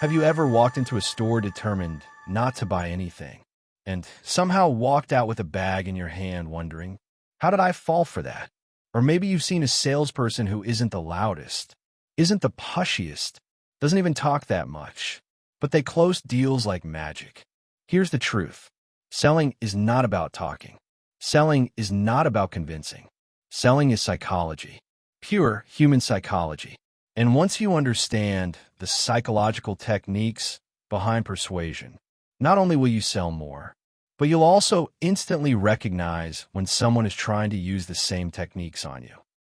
Have you ever walked into a store determined not to buy anything and somehow walked out with a bag in your hand wondering, how did I fall for that? Or maybe you've seen a salesperson who isn't the loudest, isn't the pushiest, doesn't even talk that much, but they close deals like magic. Here's the truth. Selling is not about talking. Selling is not about convincing. Selling is psychology, pure human psychology. And once you understand the psychological techniques behind persuasion, not only will you sell more, but you'll also instantly recognize when someone is trying to use the same techniques on you.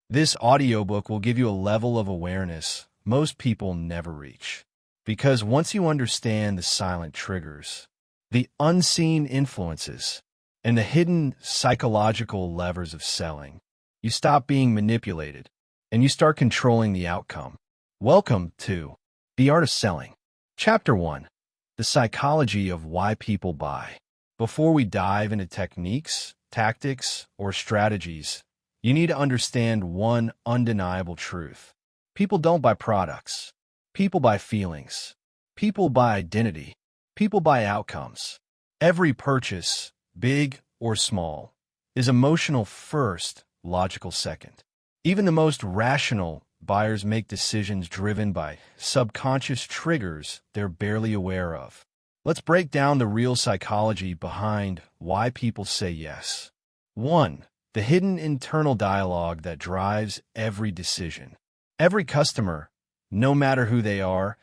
This audiobook will give you a level of awareness most people never reach. Because once you understand the silent triggers, the unseen influences, and the hidden psychological levers of selling, you stop being manipulated and you start controlling the outcome. Welcome to The Art of Selling. Chapter 1. The Psychology of Why People Buy. Before we dive into techniques, tactics, or strategies, you need to understand one undeniable truth. People don't buy products. People buy feelings. People buy identity. People buy outcomes. Every purchase, big or small, is emotional first, logical second. Even the most rational buyers make decisions driven by subconscious triggers they're barely aware of. Let's break down the real psychology behind why people say yes. 1. The hidden internal dialogue that drives every decision. Every customer, no matter who they are,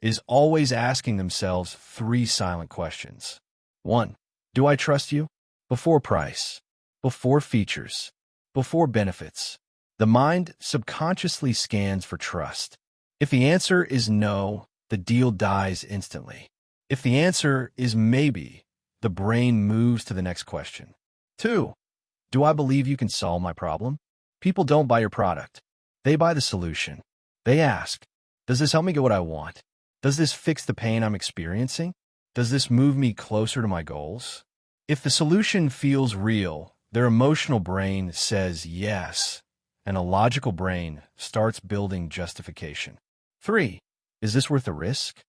is always asking themselves 3 silent questions. 1. Do I trust you? Before price. Before features. Before benefits. The mind subconsciously scans for trust. If the answer is no, the deal dies instantly. If the answer is maybe, the brain moves to the next question. 2. Do I believe you can solve my problem? People don't buy your product. They buy the solution. They ask, does this help me get what I want? Does this fix the pain I'm experiencing? Does this move me closer to my goals? If the solution feels real, their emotional brain says yes, and a logical brain starts building justification. 3. Is this worth the risk?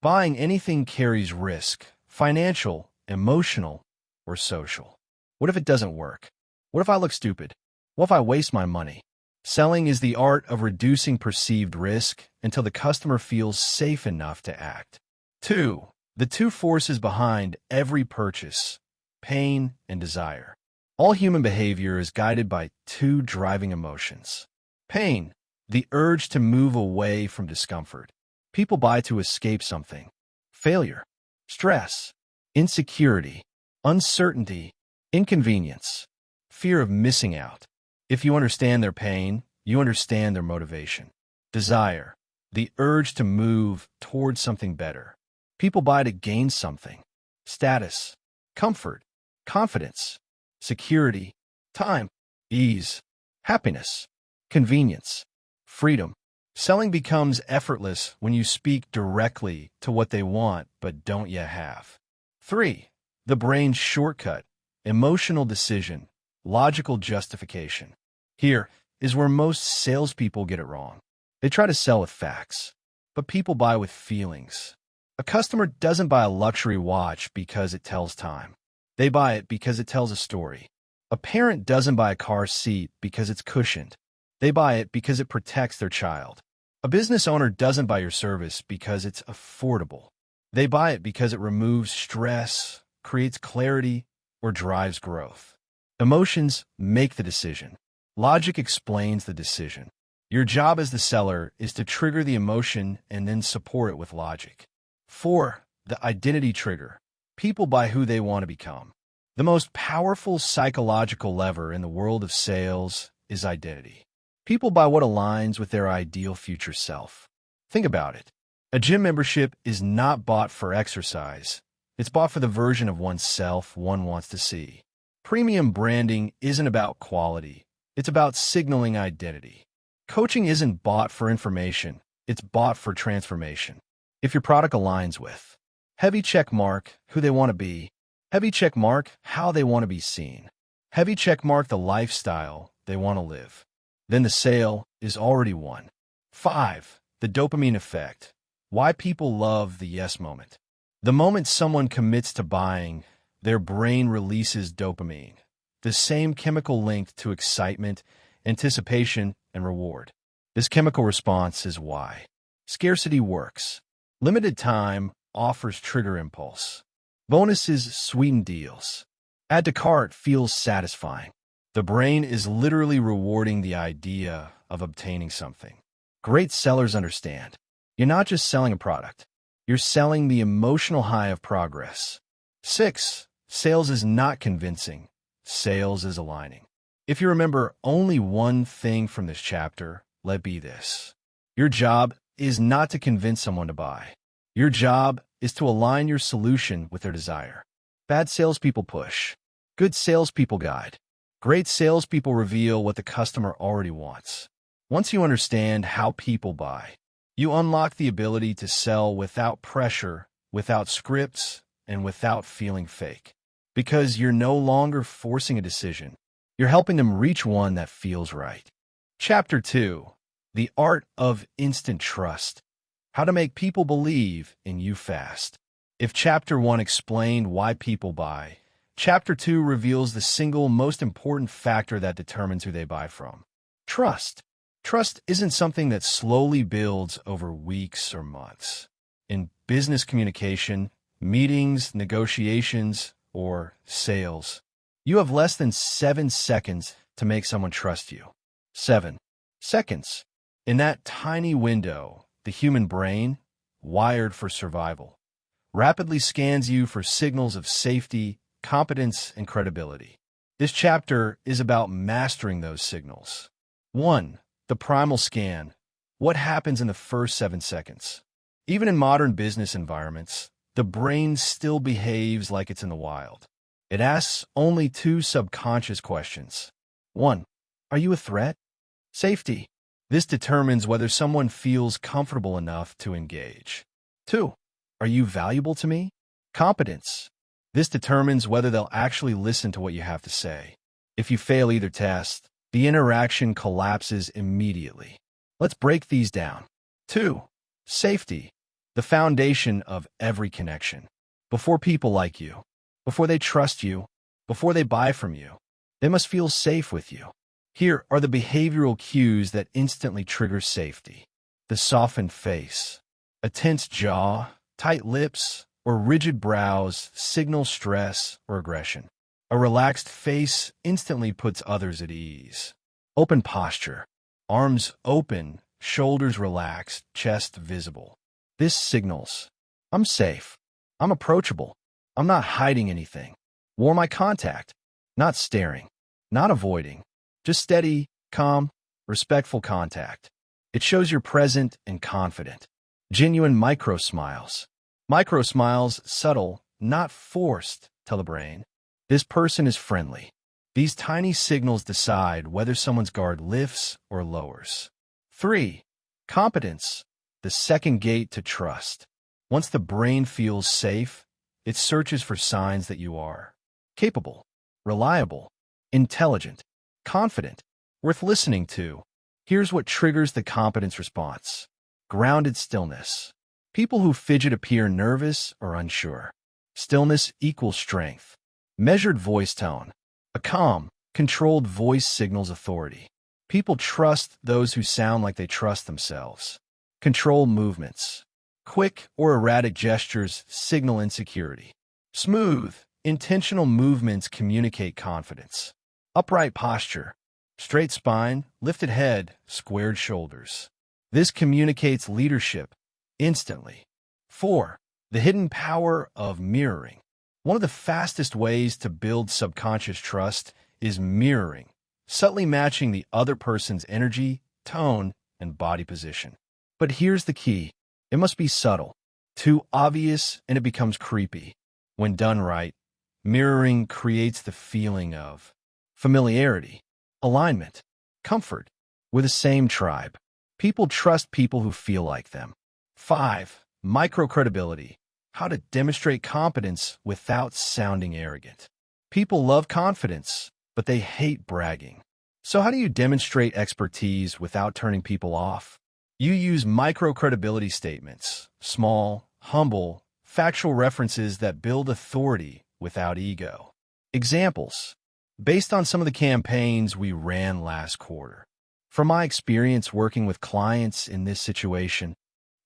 Buying anything carries risk, financial, emotional, or social. What if it doesn't work? What if I look stupid? What if I waste my money? Selling is the art of reducing perceived risk until the customer feels safe enough to act. 2. The 2 forces behind every purchase, pain and desire. All human behavior is guided by 2 driving emotions. Pain, the urge to move away from discomfort. People buy to escape something. Failure, stress, insecurity, uncertainty, inconvenience, fear of missing out. If you understand their pain, you understand their motivation. Desire, the urge to move towards something better. People buy to gain something. Status, comfort, confidence, security, time, ease, happiness, convenience, freedom. Selling becomes effortless when you speak directly to what they want but don't yet have. 3. The brain's shortcut, emotional decision, logical justification. Here is where most salespeople get it wrong. They try to sell with facts, but people buy with feelings. A customer doesn't buy a luxury watch because it tells time. They buy it because it tells a story. A parent doesn't buy a car seat because it's cushioned. They buy it because it protects their child. A business owner doesn't buy your service because it's affordable. They buy it because it removes stress, creates clarity, or drives growth. Emotions make the decision. Logic explains the decision. Your job as the seller is to trigger the emotion and then support it with logic. 4. The identity trigger. People buy who they want to become. The most powerful psychological lever in the world of sales is identity. People buy what aligns with their ideal future self. Think about it. A gym membership is not bought for exercise. It's bought for the version of oneself one wants to see. Premium branding isn't about quality. It's about signaling identity. Coaching isn't bought for information. It's bought for transformation. If your product aligns with heavy check mark, who they want to be, heavy check mark, how they want to be seen, heavy check mark, the lifestyle they want to live, then the sale is already won. 5. The dopamine effect, Why people love the yes moment. The moment someone commits to buying, their brain releases dopamine, the same chemical linked to excitement, anticipation, and reward. This chemical response is why scarcity works. Limited time offers trigger impulse. Bonuses sweeten deals. Add to cart feels satisfying. The brain is literally rewarding the idea of obtaining something. Great sellers understand. You're not just selling a product. You're selling the emotional high of progress. 6. Sales is not convincing. Sales is aligning. If you remember only one thing from this chapter, let it be this. Your job is not to convince someone to buy. Your job is to align your solution with their desire. Bad salespeople push. Good salespeople guide. Great salespeople reveal what the customer already wants. Once you understand how people buy, you unlock the ability to sell without pressure, without scripts, and without feeling fake. Because you're no longer forcing a decision. You're helping them reach one that feels right. Chapter 2. The Art of Instant Trust. How to make people believe in you fast. If Chapter 1 explained why people buy, Chapter 2 reveals the single most important factor that determines who they buy from. Trust. Trust isn't something that slowly builds over weeks or months. In business communication, meetings, negotiations, or sales, you have less than 7 seconds to make someone trust you. 7 seconds. In that tiny window, the human brain, wired for survival, rapidly scans you for signals of safety, competence, and credibility. This chapter is about mastering those signals. 1. The primal scan. What happens in the first 7 seconds? Even in modern business environments, the brain still behaves like it's in the wild. It asks only 2 subconscious questions. 1. Are you a threat? Safety. This determines whether someone feels comfortable enough to engage. 2. Are you valuable to me? Competence. This determines whether they'll actually listen to what you have to say. If you fail either test, the interaction collapses immediately. Let's break these down. 2. Safety. The foundation of every connection. Before people like you, before they trust you, before they buy from you, they must feel safe with you. Here are the behavioral cues that instantly trigger safety. The softened face. A tense jaw, tight lips, or rigid brows signal stress or aggression. A relaxed face instantly puts others at ease. Open posture. Arms open, shoulders relaxed, chest visible. This signals, I'm safe. I'm approachable. I'm not hiding anything. Warm eye contact. Not staring. Not avoiding. Just steady, calm, respectful contact. It shows you're present and confident. Genuine micro smiles. Micro smiles, subtle, not forced, tell the brain, this person is friendly. These tiny signals decide whether someone's guard lifts or lowers. 3. Competence, the second gate to trust. Once the brain feels safe, it searches for signs that you are capable, reliable, intelligent, confident, worth listening to. Here's what triggers the competence response. Grounded stillness. People who fidget appear nervous or unsure. Stillness equals strength. Measured voice tone. A calm, controlled voice signals authority. People trust those who sound like they trust themselves. Control movements. Quick or erratic gestures signal insecurity. Smooth, intentional movements communicate confidence. Upright posture. Straight spine, lifted head, squared shoulders. This communicates leadership instantly. 4. The hidden power of mirroring. One of the fastest ways to build subconscious trust is mirroring, subtly matching the other person's energy, tone, and body position. But here's the key. It must be subtle. Too obvious, and it becomes creepy. When done right, mirroring creates the feeling of familiarity, alignment, comfort. We're the same tribe. People trust people who feel like them. 5. Micro-credibility. How to demonstrate competence without sounding arrogant. People love confidence, but they hate bragging. So how do you demonstrate expertise without turning people off? You use micro-credibility statements, small, humble, factual references that build authority without ego. Examples, based on some of the campaigns we ran last quarter. From my experience working with clients in this situation,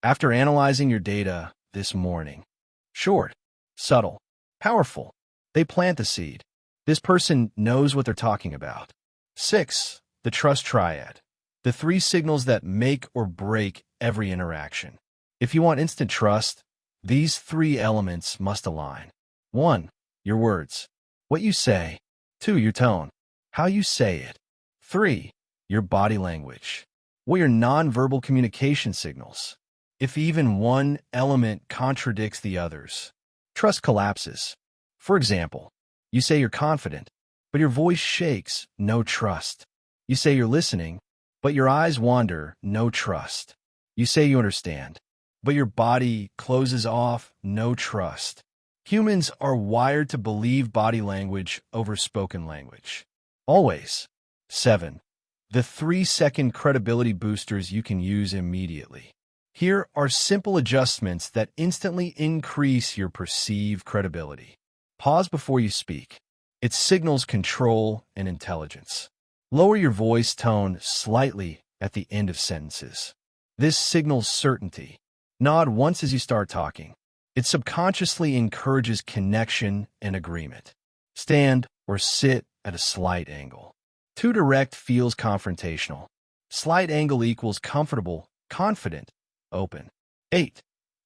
after analyzing your data this morning, short, subtle, powerful, they plant the seed. This person knows what they're talking about. 6. The trust triad. The 3 signals that make or break every interaction. If you want instant trust, these 3 elements must align. 1. Your words. What you say. 2. Your tone. How you say it. 3. Your body language. What your nonverbal communication signals. If even one element contradicts the others, trust collapses. For example, you say you're confident, but your voice shakes, no trust. You say you're listening, but your eyes wander, no trust. You say you understand, but your body closes off, no trust. Humans are wired to believe body language over spoken language. Always. 7. The 3-second credibility boosters you can use immediately. Here are simple adjustments that instantly increase your perceived credibility. Pause before you speak. It signals control and intelligence. Lower your voice tone slightly at the end of sentences. This signals certainty. Nod once as you start talking. It subconsciously encourages connection and agreement. Stand or sit at a slight angle. Too direct feels confrontational. Slight angle equals comfortable, confident, open. 8.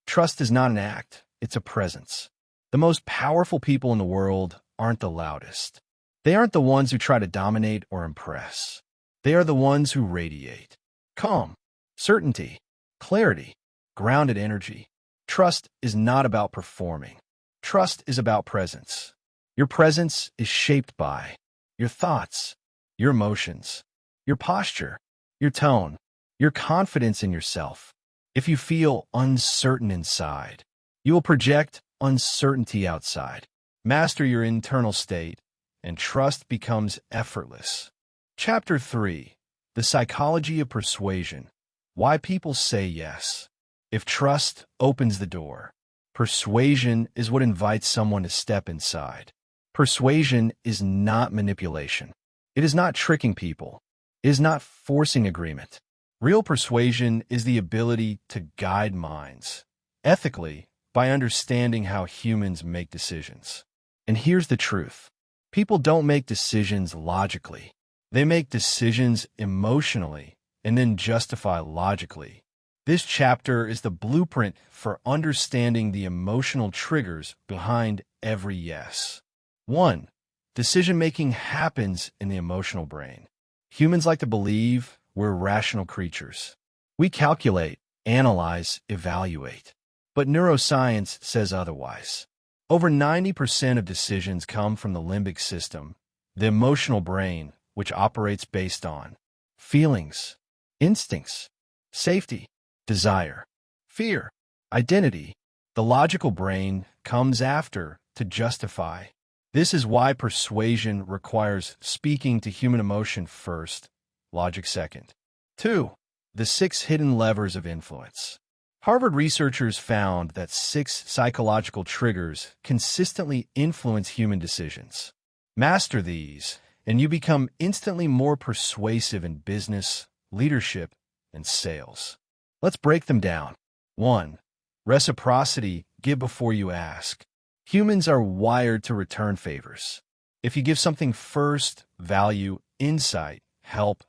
Trust is not an act, it's a presence. The most powerful people in the world aren't the loudest. They aren't the ones who try to dominate or impress. They are the ones who radiate calm, certainty, clarity, grounded energy. Trust is not about performing. Trust is about presence. Your presence is shaped by your thoughts, your emotions, your posture, your tone, your confidence in yourself. If you feel uncertain inside, you will project uncertainty outside. Master your internal state, and trust becomes effortless. Chapter 3. The Psychology of Persuasion. Why people say yes. If trust opens the door, persuasion is what invites someone to step inside. Persuasion is not manipulation. It is not tricking people. It is not forcing agreement. Real persuasion is the ability to guide minds ethically by understanding how humans make decisions. And here's the truth. People don't make decisions logically. They make decisions emotionally and then justify logically. This chapter is the blueprint for understanding the emotional triggers behind every yes. 1. Decision-making happens in the emotional brain. Humans like to believe we're rational creatures. We calculate, analyze, evaluate. But neuroscience says otherwise. Over 90% of decisions come from the limbic system, the emotional brain, which operates based on feelings, instincts, safety, desire, fear, identity. The logical brain comes after to justify. This is why persuasion requires speaking to human emotion first, logic second. 2. The 6 hidden levers of influence. Harvard researchers found that 6 psychological triggers consistently influence human decisions. Master these, and you become instantly more persuasive in business, leadership, and sales. Let's break them down. 1. Reciprocity, give before you ask. Humans are wired to return favors. If you give something first, value, insight, help,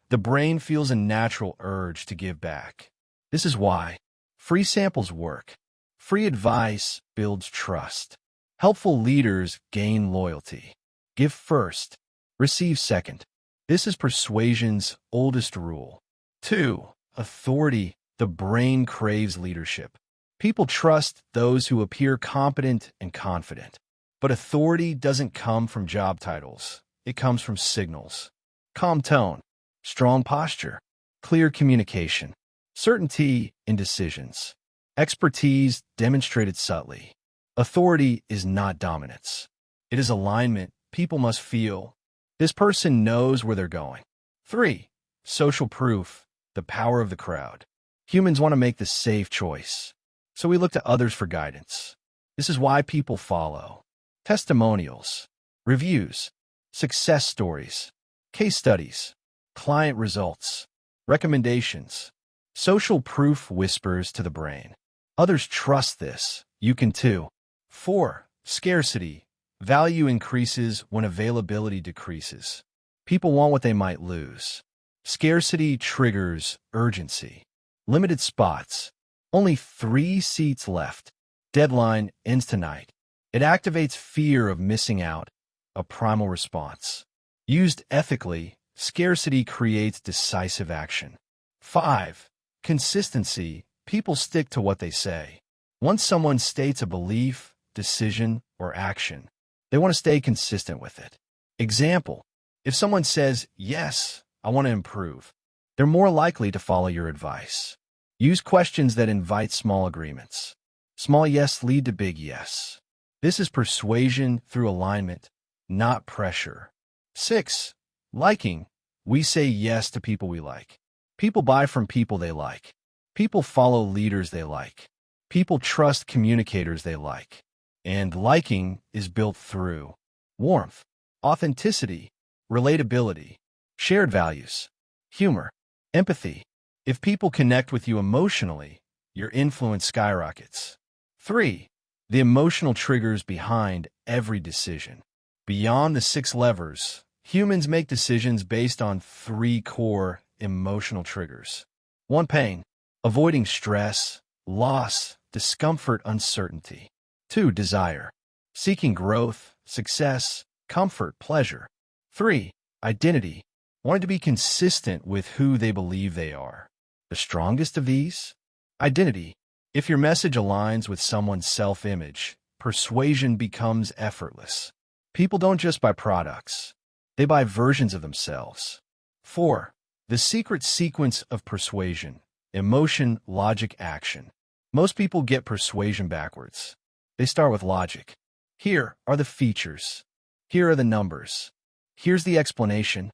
the brain feels a natural urge to give back. This is why free samples work. Free advice builds trust. Helpful leaders gain loyalty. Give first, receive second. This is persuasion's oldest rule. 2. Authority, the brain craves leadership. People trust those who appear competent and confident. But authority doesn't come from job titles. It comes from signals. Calm tone, strong posture, clear communication, certainty in decisions, expertise demonstrated subtly. Authority is not dominance. It is alignment. People must feel this person knows where they're going. 3. Social proof, the power of the crowd. Humans want to make the safe choice, so we look to others for guidance. This is why people follow testimonials, reviews, success stories, case studies, client results, recommendations. Social proof whispers to the brain. Others trust this. You can too. 4. Scarcity. Value increases when availability decreases. People want what they might lose. Scarcity triggers urgency. Limited spots. Only 3 seats left. Deadline ends tonight. It activates fear of missing out, a primal response. Used ethically, scarcity creates decisive action. 5. Consistency. People stick to what they say. Once someone states a belief, decision, or action, they want to stay consistent with it. Example: if someone says, "Yes, I want to improve," they're more likely to follow your advice. Use questions that invite small agreements. Small yes lead to big yes. This is persuasion through alignment, not pressure. 6. Liking. We say yes to people we like. People buy from people they like. People follow leaders they like. People trust communicators they like. And liking is built through warmth, authenticity, relatability, shared values, humor, empathy. If people connect with you emotionally, your influence skyrockets. 3. The emotional triggers behind every decision. Beyond the 6 levers, humans make decisions based on 3 core emotional triggers. 1. Pain. Avoiding stress, loss, discomfort, uncertainty. 2. Desire. Seeking growth, success, comfort, pleasure. 3. Identity. Wanting to be consistent with who they believe they are. The strongest of these? Identity. If your message aligns with someone's self-image, persuasion becomes effortless. People don't just buy products. They buy versions of themselves. 4. The secret sequence of persuasion. Emotion, logic, action. Most people get persuasion backwards. They start with logic. Here are the features. Here are the numbers. Here's the explanation.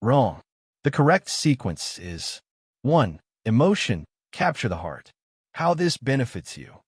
Wrong. The correct sequence is 1. Emotion, capture the heart. How this benefits you.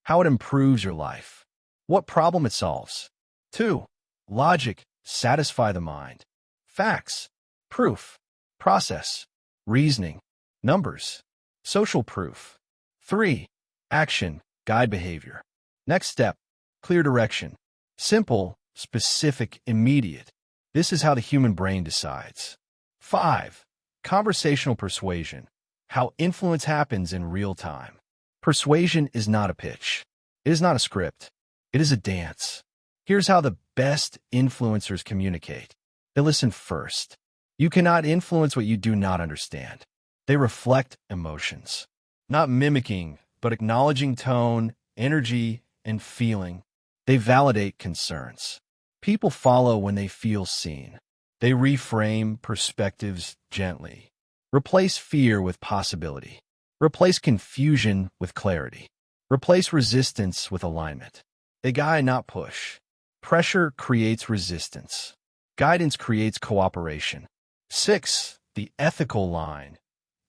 How it improves your life. What problem it solves. 2. Logic, satisfy the mind. Facts, proof, process, reasoning, numbers, social proof. 3. Action, guide behavior. Next step, clear direction. Simple, specific, immediate. This is how the human brain decides. 5. Conversational persuasion, how influence happens in real time. Persuasion is not a pitch. It is not a script. It is a dance. Here's how the best influencers communicate. They listen first. You cannot influence what you do not understand. They reflect emotions. Not mimicking, but acknowledging tone, energy, and feeling. They validate concerns. People follow when they feel seen. They reframe perspectives gently. Replace fear with possibility. Replace confusion with clarity. Replace resistance with alignment. They guide, not push. Pressure creates resistance. Guidance creates cooperation. 6. The ethical line.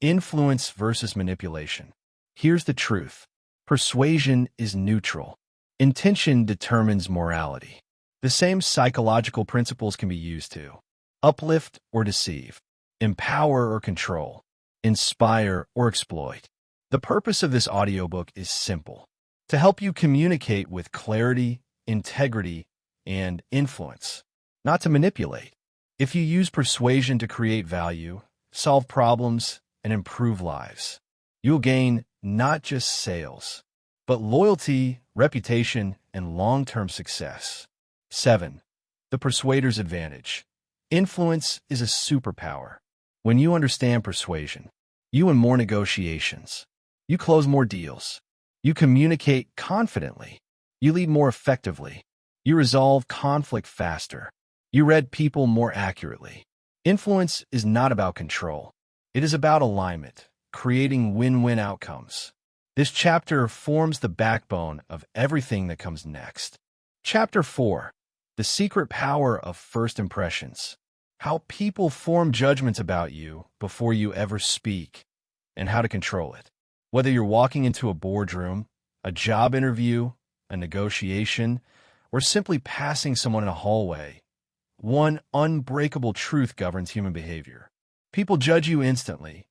Influence versus manipulation. Here's the truth. Persuasion is neutral. Intention determines morality. The same psychological principles can be used to uplift or deceive, empower or control, inspire or exploit. The purpose of this audiobook is simple: to help you communicate with clarity, integrity, and influence, not to manipulate. If you use persuasion to create value, solve problems, and improve lives, you'll gain not just sales, but loyalty, reputation, and long-term success. 7. The persuader's advantage. Influence is a superpower. When you understand persuasion, you win more negotiations. You close more deals. You communicate confidently. You lead more effectively. You resolve conflict faster. You read people more accurately. Influence is not about control. It is about alignment, creating win-win outcomes. This chapter forms the backbone of everything that comes next. Chapter 4. The secret power of first impressions. How people form judgments about you before you ever speak, and how to control it. Whether you're walking into a boardroom, a job interview, a negotiation, or simply passing someone in a hallway, one unbreakable truth governs human behavior. People judge you instantly,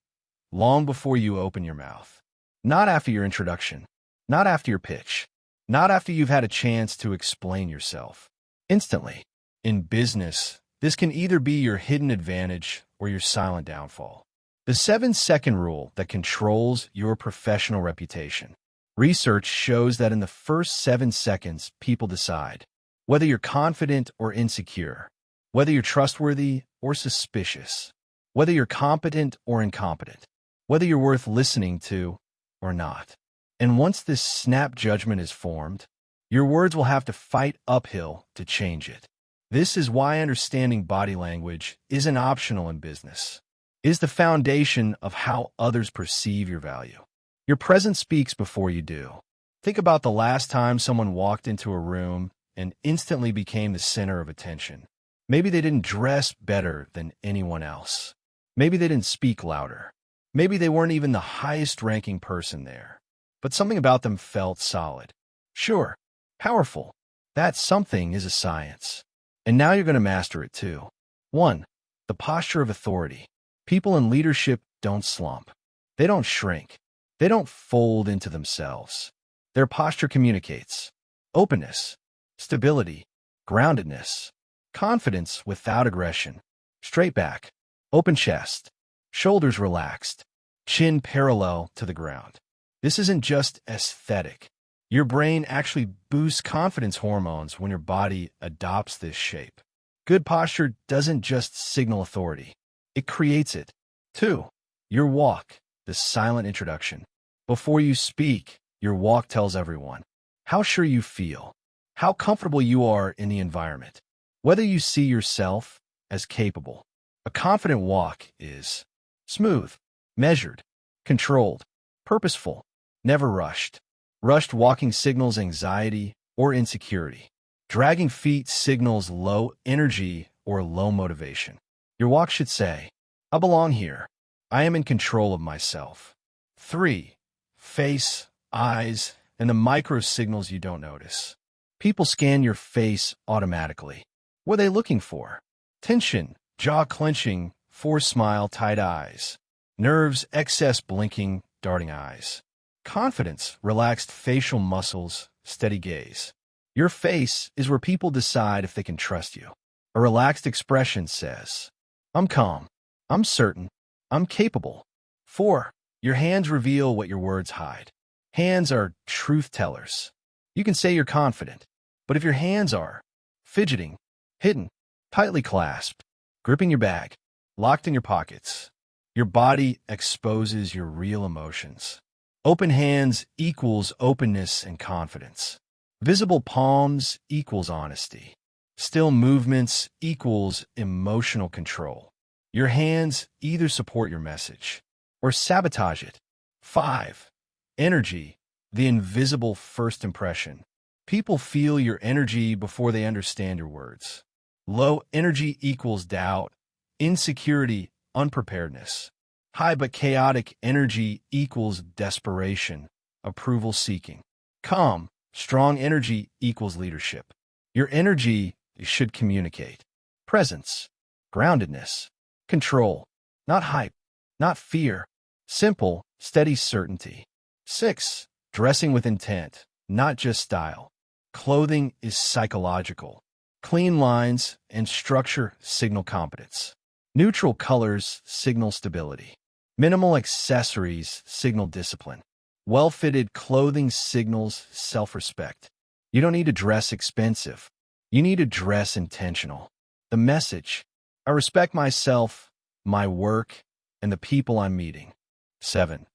long before you open your mouth. Not after your introduction, not after your pitch, not after you've had a chance to explain yourself. Instantly. In business, this can either be your hidden advantage or your silent downfall. The 7-second rule that controls your professional reputation. Research shows that in the first 7 seconds, people decide whether you're confident or insecure, whether you're trustworthy or suspicious, whether you're competent or incompetent, whether you're worth listening to or not. And once this snap judgment is formed, your words will have to fight uphill to change it. This is why understanding body language isn't optional in business. It is the foundation of how others perceive your value. Your presence speaks before you do. Think about the last time someone walked into a room and instantly became the center of attention. Maybe they didn't dress better than anyone else. Maybe they didn't speak louder. Maybe they weren't even the highest-ranking person there. But something about them felt solid. Sure, powerful. That something is a science. And now you're going to master it too. 1. The posture of authority. People in leadership don't slump. They don't shrink. They don't fold into themselves. Their posture communicates openness, stability, groundedness, confidence without aggression, straight back, open chest, shoulders relaxed, chin parallel to the ground. This isn't just aesthetic. Your brain actually boosts confidence hormones when your body adopts this shape. Good posture doesn't just signal authority. It creates it. 2. Your walk, the silent introduction. Before you speak, your walk tells everyone how sure you feel, how comfortable you are in the environment, whether you see yourself as capable. A confident walk is smooth, measured, controlled, purposeful, never rushed. Rushed walking signals anxiety or insecurity. Dragging feet signals low energy or low motivation. Your walk should say, I belong here. I am in control of myself. 3. Face, eyes, and the micro signals you don't notice. People scan your face automatically. What are they looking for? Tension, jaw clenching, forced smile, tight eyes. Nerves, excess blinking, darting eyes. Confidence, relaxed facial muscles, steady gaze. Your face is where people decide if they can trust you. A relaxed expression says, I'm calm, I'm certain, I'm capable. 4. Your hands reveal what your words hide. Hands are truth tellers. You can say you're confident, but if your hands are fidgeting, hidden, tightly clasped, gripping your bag, locked in your pockets, your body exposes your real emotions. Open hands equals openness and confidence. Visible palms equals honesty. Still movements equals emotional control. Your hands either support your message or sabotage it. 5. Energy, the invisible first impression. People feel your energy before they understand your words. Low energy equals doubt, insecurity, unpreparedness. High but chaotic energy equals desperation, approval seeking. Calm, strong energy equals leadership. Your energy should communicate presence, groundedness, control, not hype, not fear, simple, steady certainty. 6. Dressing with intent, not just style. Clothing is psychological. Clean lines and structure signal competence. Neutral colors signal stability. Minimal accessories signal discipline. Well-fitted clothing signals self-respect. You don't need to dress expensive. You need to dress intentional. The message, I respect myself, my work, and the people I'm meeting. 7.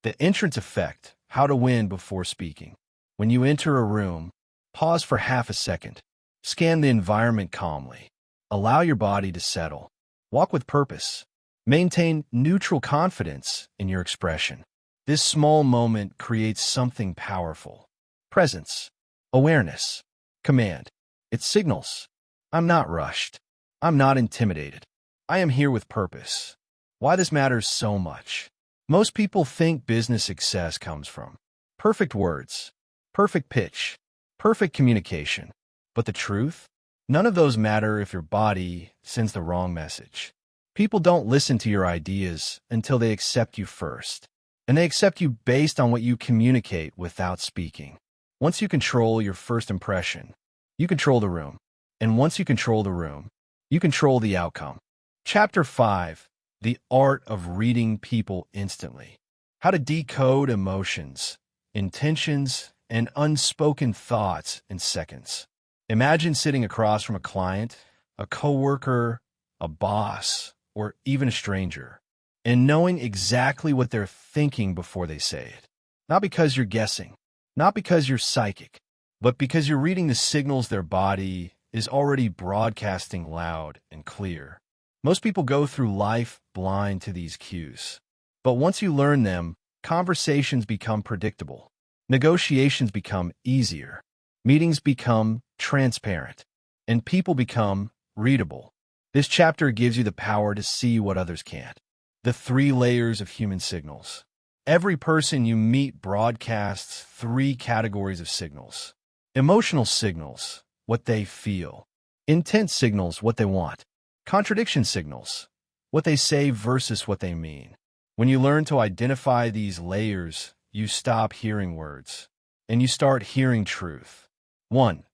The entrance effect, how to win before speaking. When you enter a room, pause for half a second. Scan the environment calmly. Allow your body to settle. Walk with purpose. Maintain neutral confidence in your expression. This small moment creates something powerful. Presence, awareness, command. It signals, I'm not rushed. I'm not intimidated. I am here with purpose. Why this matters so much. Most people think business success comes from perfect words, perfect pitch, perfect communication. But the truth? None of those matter if your body sends the wrong message. People don't listen to your ideas until they accept you first. And they accept you based on what you communicate without speaking. Once you control your first impression, you control the room. And once you control the room, you control the outcome. Chapter 5. The Art of Reading People Instantly. How to decode emotions, intentions, and unspoken thoughts in seconds. Imagine sitting across from a client, a coworker, a boss, or even a stranger, and knowing exactly what they're thinking before they say it. Not because you're guessing, not because you're psychic, but because you're reading the signals their body is already broadcasting loud and clear. Most people go through life blind to these cues. But once you learn them, conversations become predictable. Negotiations become easier. Meetings become transparent. And people become readable. This chapter gives you the power to see what others can't. The 3 layers of human signals. Every person you meet broadcasts 3 categories of signals. Emotional signals, what they feel. Intent signals, what they want. Contradiction signals, what they say versus what they mean. When you learn to identify these layers, you stop hearing words, and you start hearing truth. 1.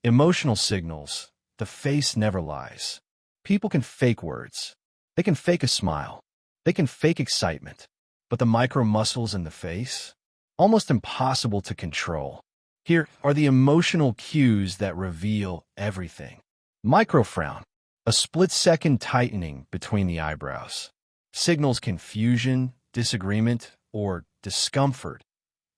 Emotional signals. The face never lies. People can fake words. They can fake a smile. They can fake excitement. But the micro muscles in the face? Almost impossible to control. Here are the emotional cues that reveal everything. Micro frown. A split-second tightening between the eyebrows. Signals confusion, disagreement, or discomfort,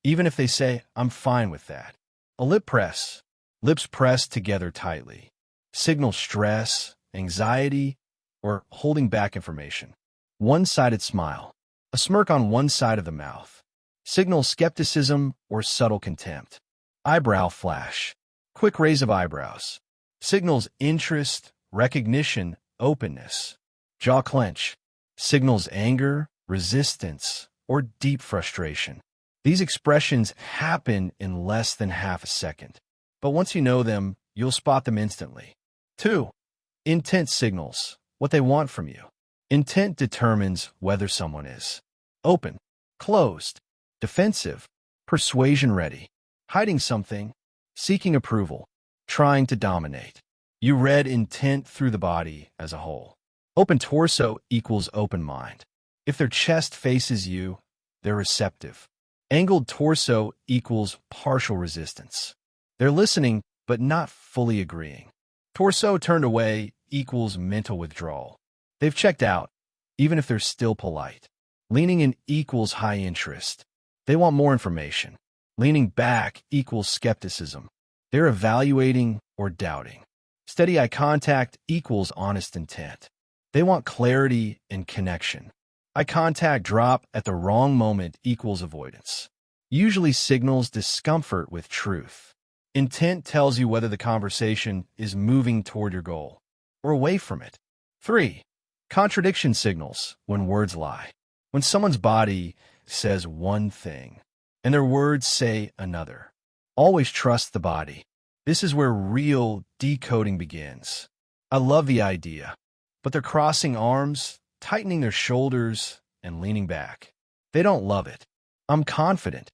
even if they say, "I'm fine with that." A lip press. Lips pressed together tightly. Signals stress, anxiety, or holding back information. One-sided smile. A smirk on one side of the mouth. Signals skepticism or subtle contempt. Eyebrow flash. Quick raise of eyebrows. Signals interest, recognition, openness. Jaw clench. Signals anger, resistance, or deep frustration. These expressions happen in less than half a second. But once you know them, you'll spot them instantly. 2. Intent signals, what they want from you. Intent determines whether someone is open, closed, defensive, persuasion ready, hiding something, seeking approval, trying to dominate. You read intent through the body as a whole. Open torso equals open mind. If their chest faces you, they're receptive. Angled torso equals partial resistance. They're listening, but not fully agreeing. Torso turned away equals mental withdrawal. They've checked out, even if they're still polite. Leaning in equals high interest. They want more information. Leaning back equals skepticism. They're evaluating or doubting. Steady eye contact equals honest intent. They want clarity and connection. Eye contact drop at the wrong moment equals avoidance. Usually signals discomfort with truth. Intent tells you whether the conversation is moving toward your goal or away from it. 3. Contradiction signals when words lie. When someone's body says one thing and their words say another. Always trust the body. This is where real decoding begins. I love the idea, but they're crossing arms, tightening their shoulders, and leaning back. They don't love it. I'm confident,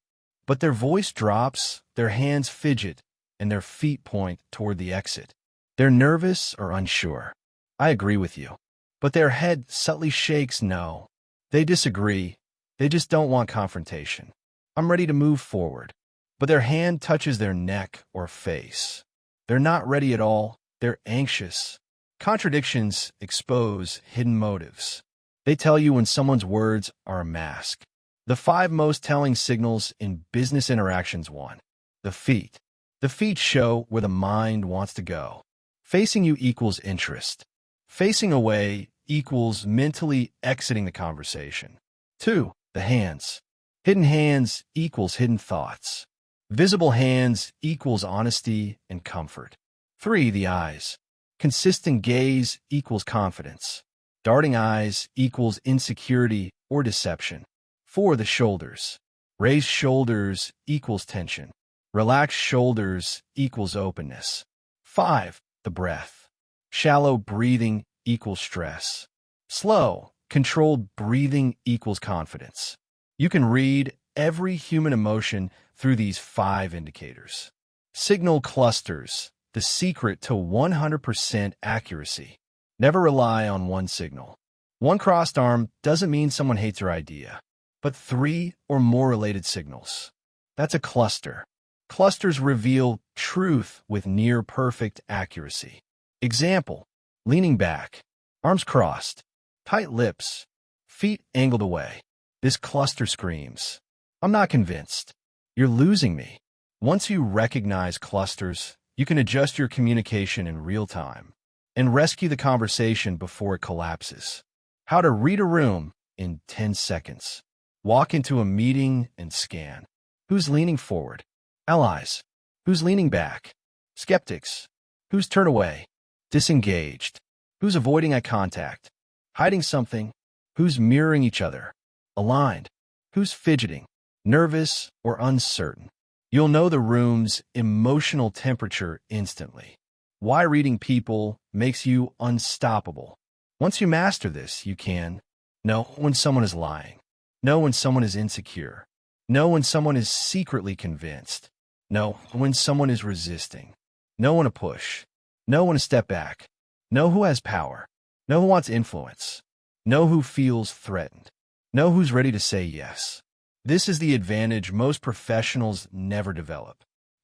but their voice drops, their hands fidget, and their feet point toward the exit. They're nervous or unsure. I agree with you, but their head subtly shakes no. They disagree. They just don't want confrontation. I'm ready to move forward, but their hand touches their neck or face. They're not ready at all. They're anxious. Contradictions expose hidden motives. They tell you when someone's words are a mask. The 5 most telling signals in business interactions. 1. The feet. The feet show where the mind wants to go. Facing you equals interest. Facing away equals mentally exiting the conversation. 2. The hands. Hidden hands equals hidden thoughts. Visible hands equals honesty and comfort. 3. The eyes. Consistent gaze equals confidence. Darting eyes equals insecurity or deception. 4. The shoulders. Raised shoulders equals tension. Relaxed shoulders equals openness. 5. The breath. Shallow breathing equals stress. Slow, controlled breathing equals confidence. You can read every human emotion through these 5 indicators. Signal clusters, the secret to 100% accuracy. Never rely on one signal. One crossed arm doesn't mean someone hates your idea, but 3 or more related signals. That's a cluster. Clusters reveal truth with near-perfect accuracy. Example: leaning back, arms crossed, tight lips, feet angled away. This cluster screams, "I'm not convinced. You're losing me." Once you recognize clusters, you can adjust your communication in real time and rescue the conversation before it collapses. How to read a room in 10 seconds. Walk into a meeting and scan. Who's leaning forward? Allies. Who's leaning back? Skeptics. Who's turned away? Disengaged. Who's avoiding eye contact? Hiding something? Who's mirroring each other? Aligned. Who's fidgeting? Nervous or uncertain? You'll know the room's emotional temperature instantly. Why reading people makes you unstoppable. Once you master this, you can know when someone is lying, know when someone is insecure, know when someone is secretly convinced, know when someone is resisting, know when to push, know when to step back, know who has power, know who wants influence, know who feels threatened, know who's ready to say yes. This is the advantage most professionals never develop.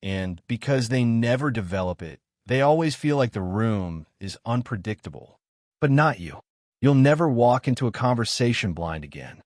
And because they never develop it, they always feel like the room is unpredictable. But not you. You'll never walk into a conversation blind again.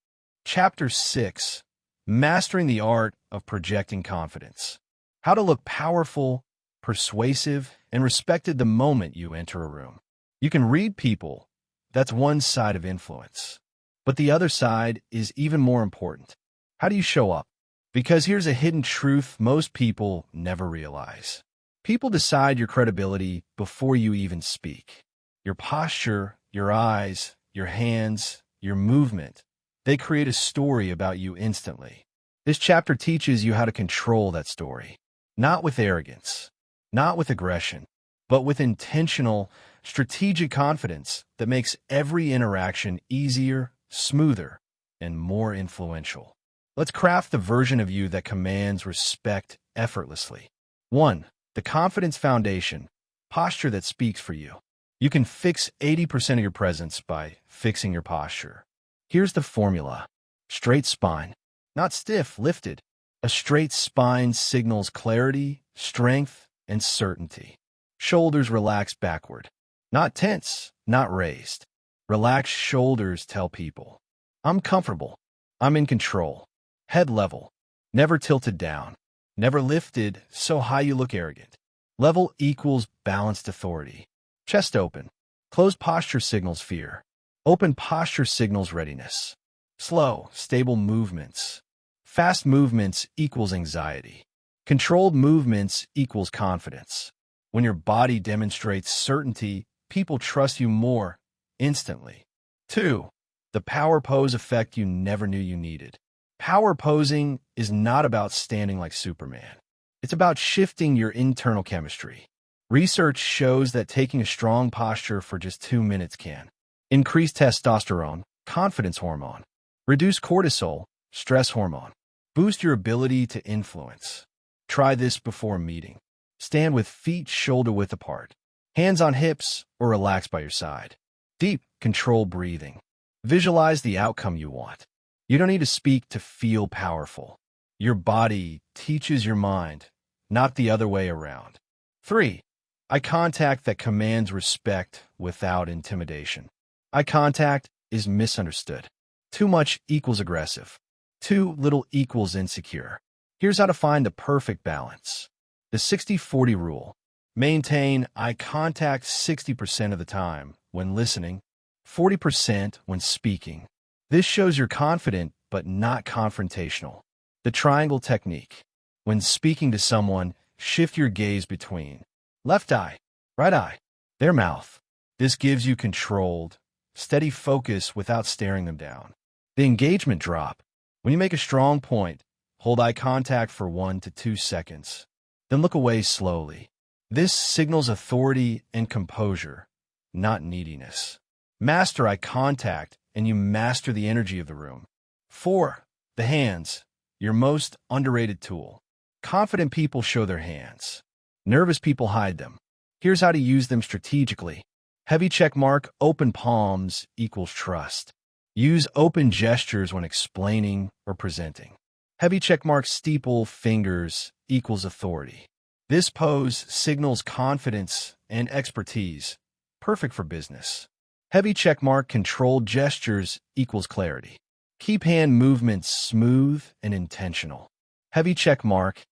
Chapter 6. Mastering the Art of Projecting Confidence. How to look powerful, persuasive, and respected the moment you enter a room. You can read people. That's one side of influence. But the other side is even more important. How do you show up? Because here's a hidden truth most people never realize. People decide your credibility before you even speak. Your posture, your eyes, your hands, your movement, they create a story about you instantly. This chapter teaches you how to control that story. Not with arrogance, not with aggression, but with intentional, strategic confidence that makes every interaction easier, smoother, and more influential. Let's craft the version of you that commands respect effortlessly. 1. The confidence foundation, posture that speaks for you. You can fix 80% of your presence by fixing your posture. Here's the formula. Straight spine, not stiff, lifted. A straight spine signals clarity, strength, and certainty. Shoulders relaxed backward, not tense, not raised. Relaxed shoulders tell people, "I'm comfortable. I'm in control." Head level, never tilted down, never lifted so high you look arrogant. Level equals balanced authority. Chest open. Closed posture signals fear. Open posture signals readiness. Slow, stable movements. Fast movements equals anxiety. Controlled movements equals confidence. When your body demonstrates certainty, people trust you more instantly. 2. The power pose effect you never knew you needed. Power posing is not about standing like Superman. It's about shifting your internal chemistry. Research shows that taking a strong posture for just 2 minutes can increase testosterone, confidence hormone, reduce cortisol, stress hormone, boost your ability to influence. Try this before a meeting. Stand with feet shoulder-width apart, hands on hips or relaxed by your side. Deep, controlled breathing. Visualize the outcome you want. You don't need to speak to feel powerful. Your body teaches your mind, not the other way around. 3. Eye contact that commands respect without intimidation. Eye contact is misunderstood. Too much equals aggressive. Too little equals insecure. Here's how to find the perfect balance. The 60-40 rule. Maintain eye contact 60% of the time when listening, 40% when speaking. This shows you're confident but not confrontational. The triangle technique. When speaking to someone, shift your gaze between left eye, right eye, their mouth. This gives you controlled, steady focus without staring them down. The engagement drop. When you make a strong point, hold eye contact for 1 to 2 seconds. Then look away slowly. This signals authority and composure, not neediness. Master eye contact, and you master the energy of the room. 4. The hands, your most underrated tool. Confident people show their hands. Nervous people hide them. Here's how to use them strategically. Heavy check mark, open palms equals trust. Use open gestures when explaining or presenting. Heavy check mark, steeple fingers equals authority. This pose signals confidence and expertise, perfect for business. Heavy check mark, controlled gestures equals clarity. Keep hand movements smooth and intentional. Heavy check mark,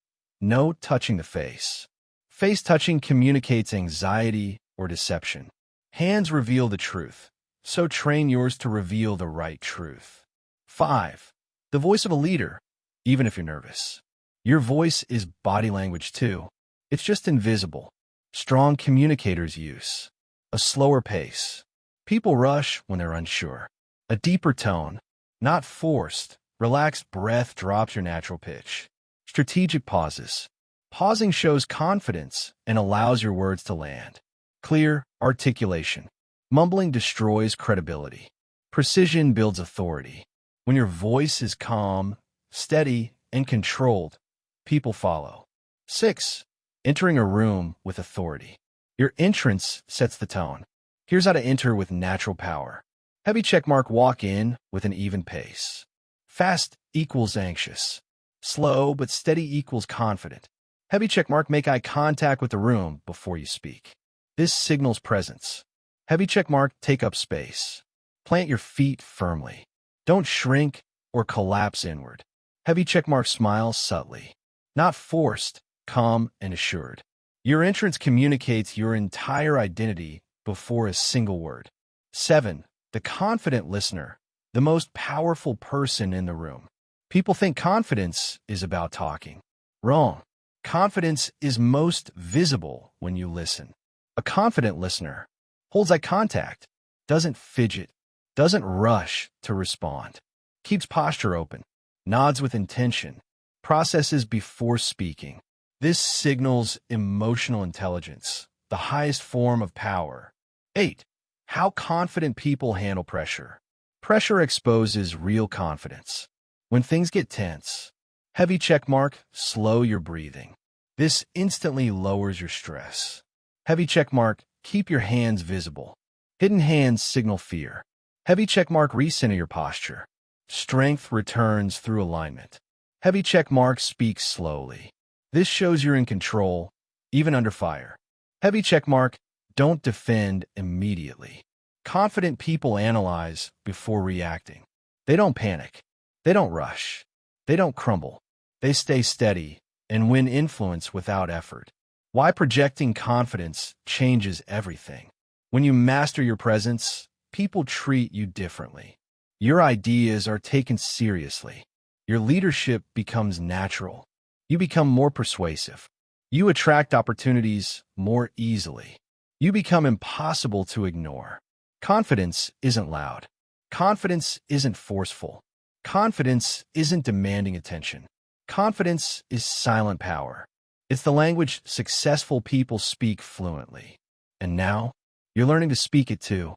no touching the face. Face touching communicates anxiety or deception. Hands reveal the truth, so train yours to reveal the right truth. 5. The voice of a leader, even if you're nervous. Your voice is body language too. It's just invisible. Strong communicators use a slower pace. People rush when they're unsure. A deeper tone, not forced. Relaxed breath drops your natural pitch. Strategic pauses. Pausing shows confidence and allows your words to land. Clear articulation. Mumbling destroys credibility. Precision builds authority. When your voice is calm, steady, and controlled, people follow. 6. Entering a room with authority. Your entrance sets the tone. Here's how to enter with natural power. Heavy checkmark, walk in with an even pace. Fast equals anxious. Slow but steady equals confident. Heavy checkmark, make eye contact with the room before you speak. This signals presence. Heavy checkmark, take up space. Plant your feet firmly. Don't shrink or collapse inward. Heavy checkmark, smile subtly. Not forced, calm and assured. Your entrance communicates your entire identity before a single word. 7. The confident listener, the most powerful person in the room. People think confidence is about talking. Wrong. Confidence is most visible when you listen. A confident listener holds eye contact, doesn't fidget, doesn't rush to respond, keeps posture open, nods with intention, processes before speaking. This signals emotional intelligence, the highest form of power. 8. How confident people handle pressure. Pressure exposes real confidence. When things get tense, heavy checkmark, slow your breathing. This instantly lowers your stress. Heavy checkmark, keep your hands visible. Hidden hands signal fear. Heavy checkmark, recenter your posture. Strength returns through alignment. Heavy checkmark, speak slowly. This shows you're in control, even under fire. Heavy checkmark, don't defend immediately. Confident people analyze before reacting. They don't panic. They don't rush. They don't crumble. They stay steady and win influence without effort. Why projecting confidence changes everything. When you master your presence, people treat you differently. Your ideas are taken seriously. Your leadership becomes natural. You become more persuasive. You attract opportunities more easily. You become impossible to ignore. Confidence isn't loud. Confidence isn't forceful. Confidence isn't demanding attention. Confidence is silent power. It's the language successful people speak fluently. And now, you're learning to speak it too.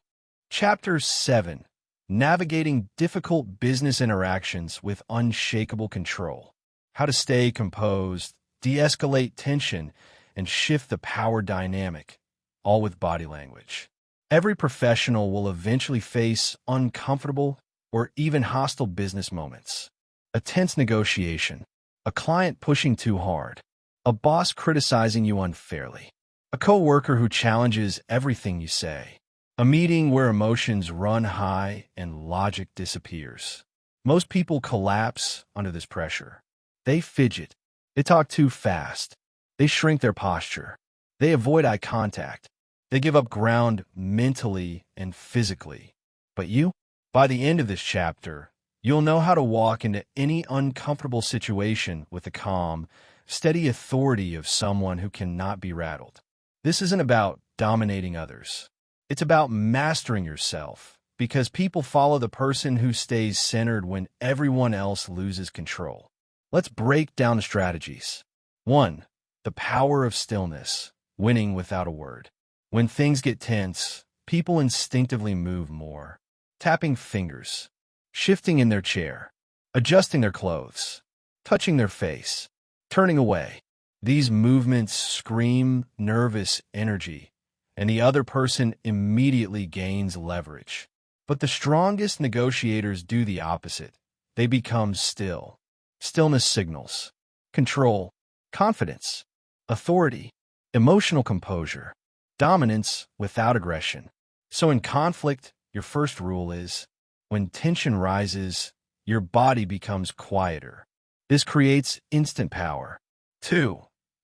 Chapter 7. Navigating difficult business interactions with unshakable control. How to stay composed, de-escalate tension, and shift the power dynamic, all with body language. Every professional will eventually face uncomfortable or even hostile business moments. A tense negotiation, a client pushing too hard, a boss criticizing you unfairly, a coworker who challenges everything you say, a meeting where emotions run high and logic disappears. Most people collapse under this pressure. They fidget. They talk too fast. They shrink their posture. They avoid eye contact. They give up ground mentally and physically. But you, by the end of this chapter, you'll know how to walk into any uncomfortable situation with the calm, steady authority of someone who cannot be rattled. This isn't about dominating others. It's about mastering yourself, because people follow the person who stays centered when everyone else loses control. Let's break down the strategies. 1. The power of stillness, winning without a word. When things get tense, people instinctively move more, tapping fingers, shifting in their chair, adjusting their clothes, touching their face, turning away. These movements scream nervous energy, and the other person immediately gains leverage. But the strongest negotiators do the opposite. They become still. Stillness signals control, confidence, authority, emotional composure, dominance without aggression. So in conflict, your first rule is, when tension rises, your body becomes quieter. This creates instant power. 2.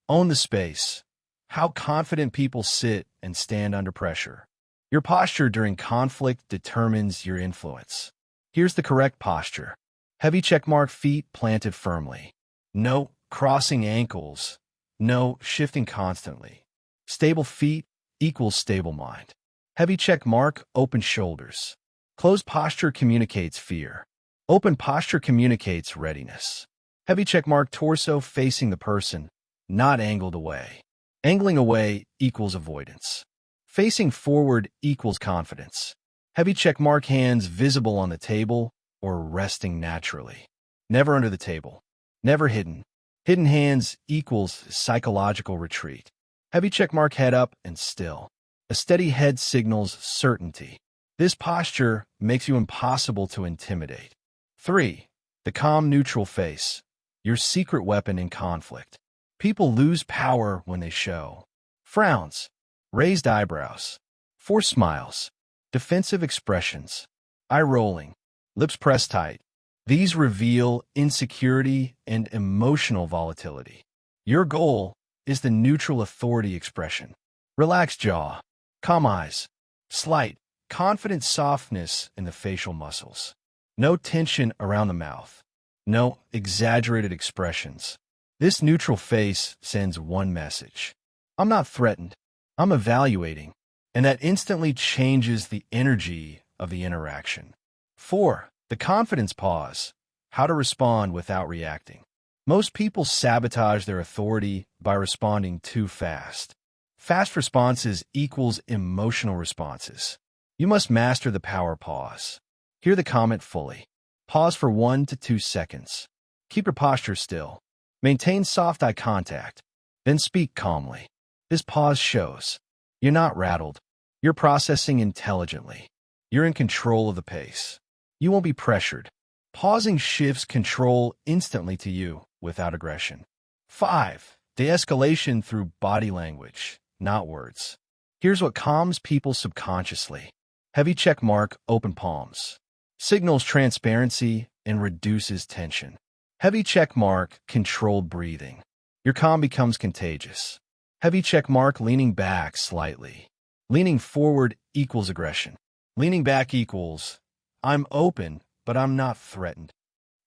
Own the space. How confident people sit and stand under pressure. Your posture during conflict determines your influence. Here's the correct posture. Heavy checkmark, feet planted firmly. No crossing ankles. No shifting constantly. Stable feet equals stable mind. Heavy checkmark, open shoulders. Closed posture communicates fear. Open posture communicates readiness. Heavy checkmark, torso facing the person, not angled away. Angling away equals avoidance. Facing forward equals confidence. Heavy checkmark, hands visible on the table or resting naturally. Never under the table. Never hidden. Hidden hands equals psychological retreat. Heavy checkmark, head up and still. A steady head signals certainty. This posture makes you impossible to intimidate. 3. The calm, neutral face. Your secret weapon in conflict. People lose power when they show frowns, raised eyebrows, forced smiles, defensive expressions, eye rolling, lips pressed tight. These reveal insecurity and emotional volatility. Your goal is the neutral authority expression. Relaxed jaw, calm eyes, slight, confident softness in the facial muscles. No tension around the mouth. No exaggerated expressions. This neutral face sends one message. I'm not threatened. I'm evaluating. And that instantly changes the energy of the interaction. 4. The confidence pause. How to respond without reacting. Most people sabotage their authority by responding too fast. Fast responses equals emotional responses. You must master the power pause. Hear the comment fully. Pause for 1 to 2 seconds. Keep your posture still. Maintain soft eye contact. Then speak calmly. This pause shows you're not rattled. You're processing intelligently. You're in control of the pace. You won't be pressured. Pausing shifts control instantly to you without aggression. 5. De-escalation through body language, not words. Here's what calms people subconsciously. Heavy check mark, open palms. Signals transparency and reduces tension. Heavy check mark, controlled breathing. Your calm becomes contagious. Heavy check mark, leaning back slightly. Leaning forward equals aggression. Leaning back equals, I'm open, but I'm not threatened.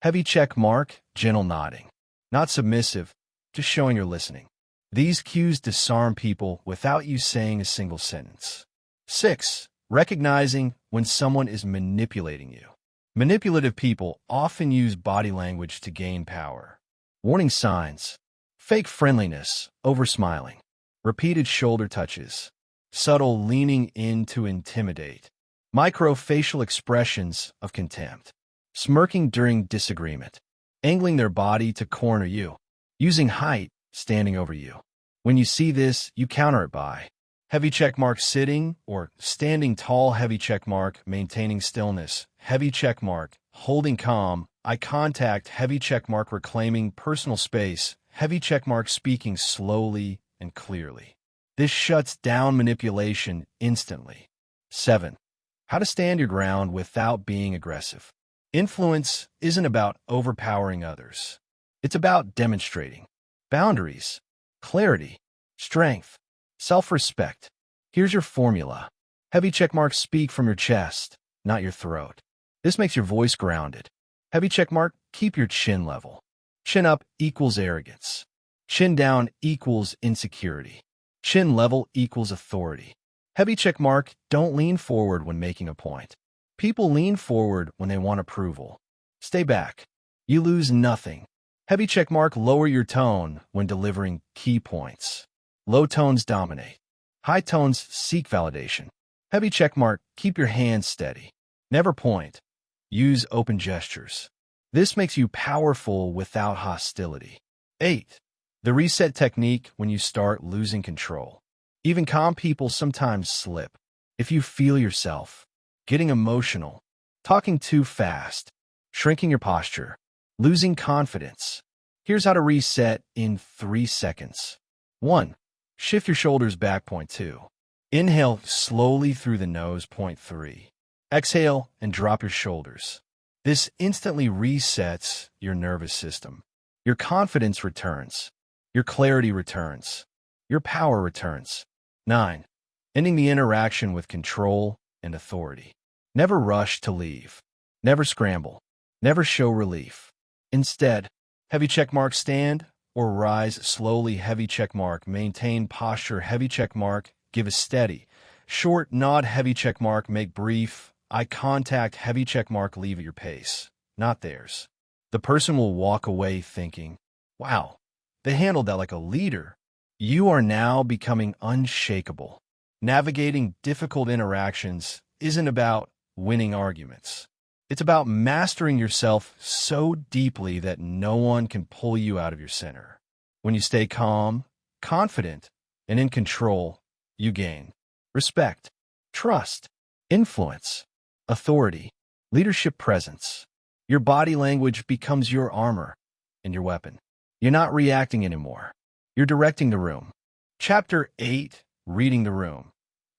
Heavy check mark, gentle nodding. Not submissive, just showing you're listening. These cues disarm people without you saying a single sentence. 6. Recognizing when someone is manipulating you. Manipulative people often use body language to gain power. Warning signs. Fake friendliness, over-smiling. Repeated shoulder touches. Subtle leaning in to intimidate. Micro-facial expressions of contempt. Smirking during disagreement. Angling their body to corner you. Using height, standing over you. When you see this, you counter it by heavy checkmark, sitting or standing tall. Heavy checkmark, maintaining stillness. Heavy checkmark, holding calm. Eye contact. Heavy checkmark, reclaiming personal space. Heavy checkmark, speaking slowly and clearly. This shuts down manipulation instantly. 7. How to stand your ground without being aggressive. Influence isn't about overpowering others. It's about demonstrating boundaries, clarity, strength, self-respect. Here's your formula. Heavy checkmark, speak from your chest, not your throat. This makes your voice grounded. Heavy checkmark, keep your chin level. Chin up equals arrogance. Chin down equals insecurity. Chin level equals authority. Heavy checkmark, don't lean forward when making a point. People lean forward when they want approval. Stay back. You lose nothing. Heavy check mark, lower your tone when delivering key points. Low tones dominate. High tones seek validation. Heavy check mark, keep your hands steady. Never point. Use open gestures. This makes you powerful without hostility. 8. The reset technique when you start losing control. Even calm people sometimes slip. If you feel yourself getting emotional, talking too fast, shrinking your posture, losing confidence, here's how to reset in 3 seconds. 1. Shift your shoulders back. Point 2. Inhale slowly through the nose. Point 3. Exhale and drop your shoulders. This instantly resets your nervous system. Your confidence returns. Your clarity returns. Your power returns. 9. Ending the interaction with control and authority. Never rush to leave. Never scramble. Never show relief. Instead, heavy check mark, stand or rise slowly. Heavy check mark, maintain posture. Heavy check mark, give a steady, short nod. Heavy check mark, make brief eye contact. Heavy check mark, leave at your pace, not theirs. The person will walk away thinking, wow, they handled that like a leader. You are now becoming unshakable. Navigating difficult interactions isn't about winning arguments. It's about mastering yourself so deeply that no one can pull you out of your center. When you stay calm, confident, and in control, you gain respect, trust, influence, authority, leadership presence. Your body language becomes your armor and your weapon. You're not reacting anymore. You're directing the room. Chapter 8, Reading the Room.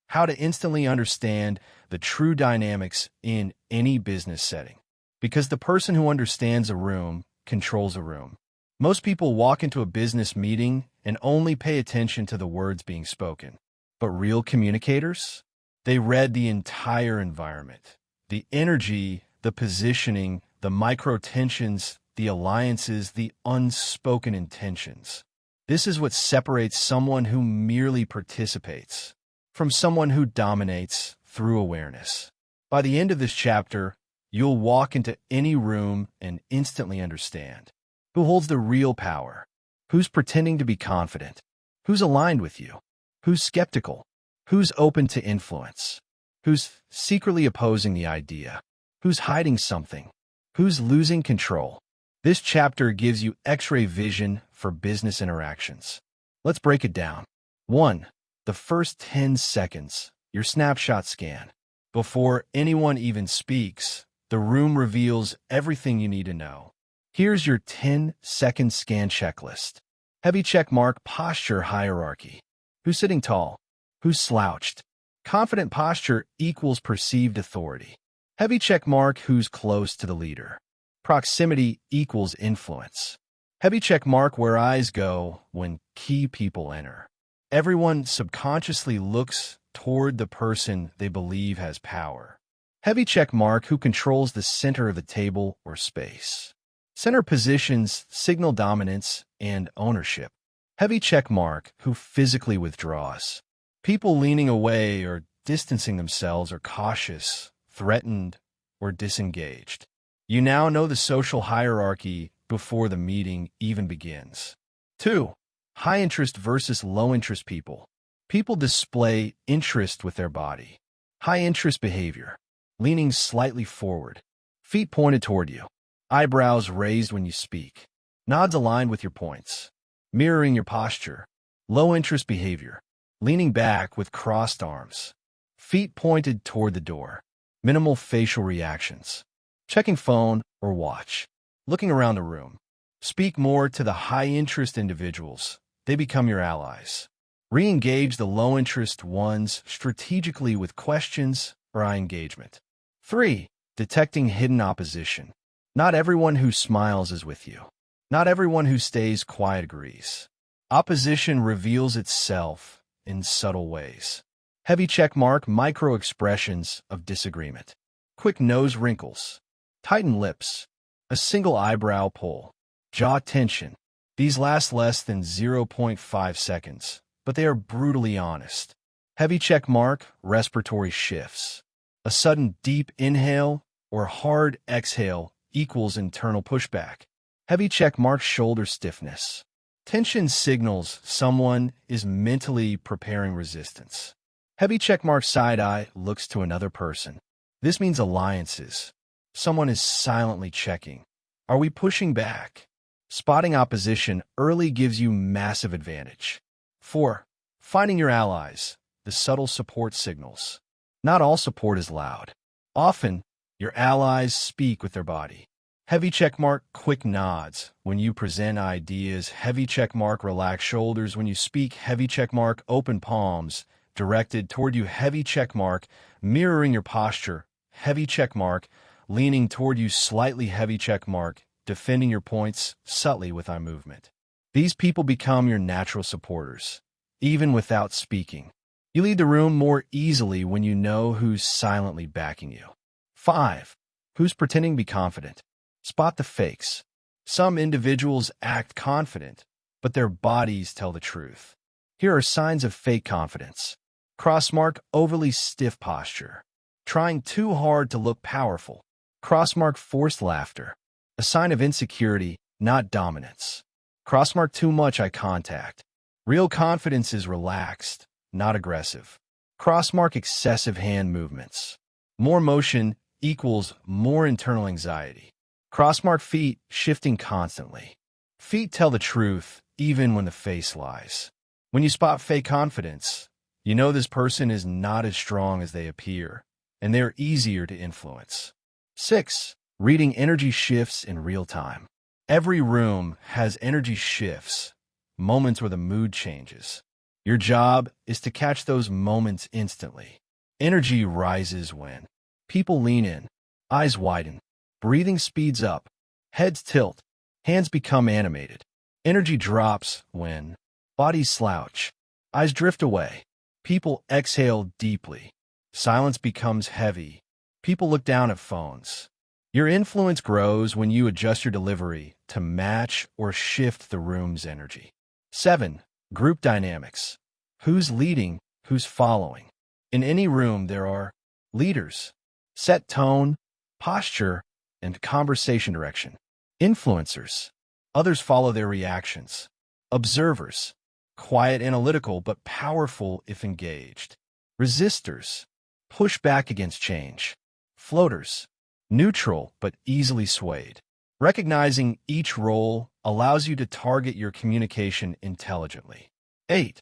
How to instantly understand the true dynamics in any business setting. Because the person who understands a room controls a room. Most people walk into a business meeting and only pay attention to the words being spoken. But real communicators? They read the entire environment. The energy, the positioning, the micro-tensions, the alliances, the unspoken intentions. This is what separates someone who merely participates from someone who dominates through awareness. By the end of this chapter, you'll walk into any room and instantly understand who holds the real power, who's pretending to be confident, who's aligned with you, who's skeptical, who's open to influence, who's secretly opposing the idea, who's hiding something, who's losing control. This chapter gives you X-ray vision for business interactions. Let's break it down. 1. The first 10 seconds, your snapshot scan. Before anyone even speaks, the room reveals everything you need to know. Here's your 10-second scan checklist. Heavy check mark, posture hierarchy. Who's sitting tall? Who's slouched? Confident posture equals perceived authority. Heavy check mark, who's close to the leader? Proximity equals influence. Heavy check mark, where eyes go when key people enter. Everyone subconsciously looks toward the person they believe has power. Heavy check mark, who controls the center of the table or space. Center positions signal dominance and ownership. Heavy check mark, who physically withdraws. People leaning away or distancing themselves are cautious, threatened, or disengaged. You now know the social hierarchy before the meeting even begins. 2. High interest versus low interest people. People display interest with their body. High interest behavior. Leaning slightly forward. Feet pointed toward you. Eyebrows raised when you speak. Nods aligned with your points. Mirroring your posture. Low interest behavior. Leaning back with crossed arms. Feet pointed toward the door. Minimal facial reactions. Checking phone or watch. Looking around the room. Speak more to the high-interest individuals. They become your allies. Re-engage the low-interest ones strategically with questions or eye engagement. 3. Detecting hidden opposition. Not everyone who smiles is with you. Not everyone who stays quiet agrees. Opposition reveals itself in subtle ways. Heavy check mark, micro-expressions of disagreement. Quick nose wrinkles. Tighten lips. A single eyebrow pull. Jaw tension. These last less than 0.5 seconds, but they are brutally honest. Heavy check mark, respiratory shifts. A sudden deep inhale or hard exhale equals internal pushback. Heavy check marks shoulder stiffness. Tension signals someone is mentally preparing resistance. Heavy check mark side eye looks to another person. This means alliances. Someone is silently checking. Are we pushing back? Spotting opposition early gives you massive advantage. 4. Finding your allies. The subtle support signals. Not all support is loud. Often, your allies speak with their body. Heavy checkmark, quick nods when you present ideas. Heavy checkmark, relaxed shoulders when you speak. Heavy checkmark, open palms directed toward you. Heavy checkmark, mirroring your posture. Heavy checkmark, leaning toward you slightly. Heavy checkmark, defending your points subtly with eye movement. These people become your natural supporters, even without speaking. You lead the room more easily when you know who's silently backing you. 5. Who's pretending to be confident? Spot the fakes. Some individuals act confident, but their bodies tell the truth. Here are signs of fake confidence. Crossmark, overly stiff posture. Trying too hard to look powerful. Crossmark, forced laughter. A sign of insecurity, not dominance. Crossmark, too much eye contact. Real confidence is relaxed, not aggressive. Crossmark, excessive hand movements. More motion equals more internal anxiety. Crossmark, feet shifting constantly. Feet tell the truth even when the face lies. When you spot fake confidence, you know this person is not as strong as they appear, and they're easier to influence. 6. Reading energy shifts in real time. Every room has energy shifts, moments where the mood changes. Your job is to catch those moments instantly. Energy rises when people lean in, eyes widen, breathing speeds up, heads tilt, hands become animated. Energy drops when bodies slouch, eyes drift away, people exhale deeply, silence becomes heavy, people look down at phones. Your influence grows when you adjust your delivery to match or shift the room's energy. 7. Group dynamics. Who's leading, who's following? In any room, there are leaders, set tone, posture, and conversation direction. Influencers. Others follow their reactions. Observers. Quiet, analytical, but powerful if engaged. Resistors. Push back against change. Floaters. Neutral, but easily swayed. Recognizing each role allows you to target your communication intelligently. 8.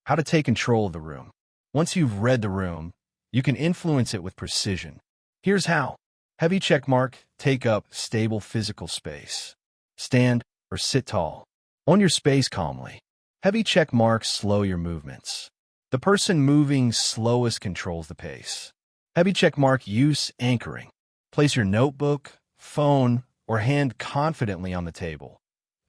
How to take control of the room. Once you've read the room, you can influence it with precision. Here's how. Heavy checkmark, take up stable physical space. Stand or sit tall. Own your space calmly. Heavy checkmark, slow your movements. The person moving slowest controls the pace. Heavy checkmark, use anchoring. Place your notebook, phone, or hand confidently on the table.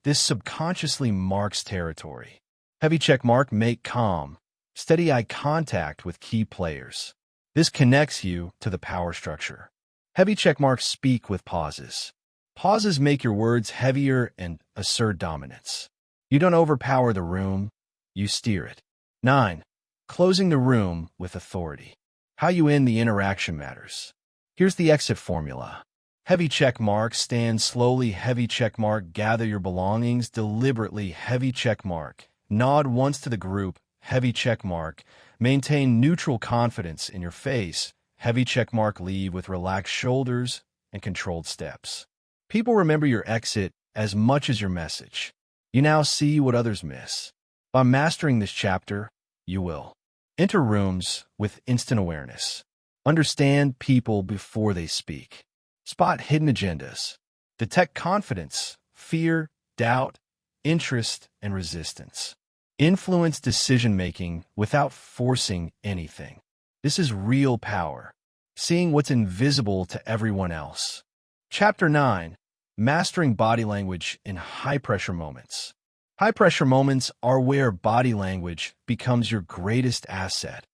This subconsciously marks territory. Heavy checkmark, make calm, steady eye contact with key players. This connects you to the power structure. Heavy checkmark, speak with pauses. Pauses make your words heavier and assert dominance. You don't overpower the room, you steer it. 9. Closing the room with authority. How you end the interaction matters. Here's the exit formula. Heavy checkmark, stand slowly. Heavy checkmark, gather your belongings deliberately. Heavy checkmark, nod once to the group. Heavy checkmark, maintain neutral confidence in your face. Heavy checkmark, leave with relaxed shoulders and controlled steps. People remember your exit as much as your message. You now see what others miss. By mastering this chapter, you will enter rooms with instant awareness. Understand people before they speak. Spot hidden agendas. Detect confidence, fear, doubt, interest, and resistance. Influence decision-making without forcing anything. This is real power, seeing what's invisible to everyone else. Chapter 9. Mastering body language in high-pressure moments. High-pressure moments are where body language becomes your greatest asset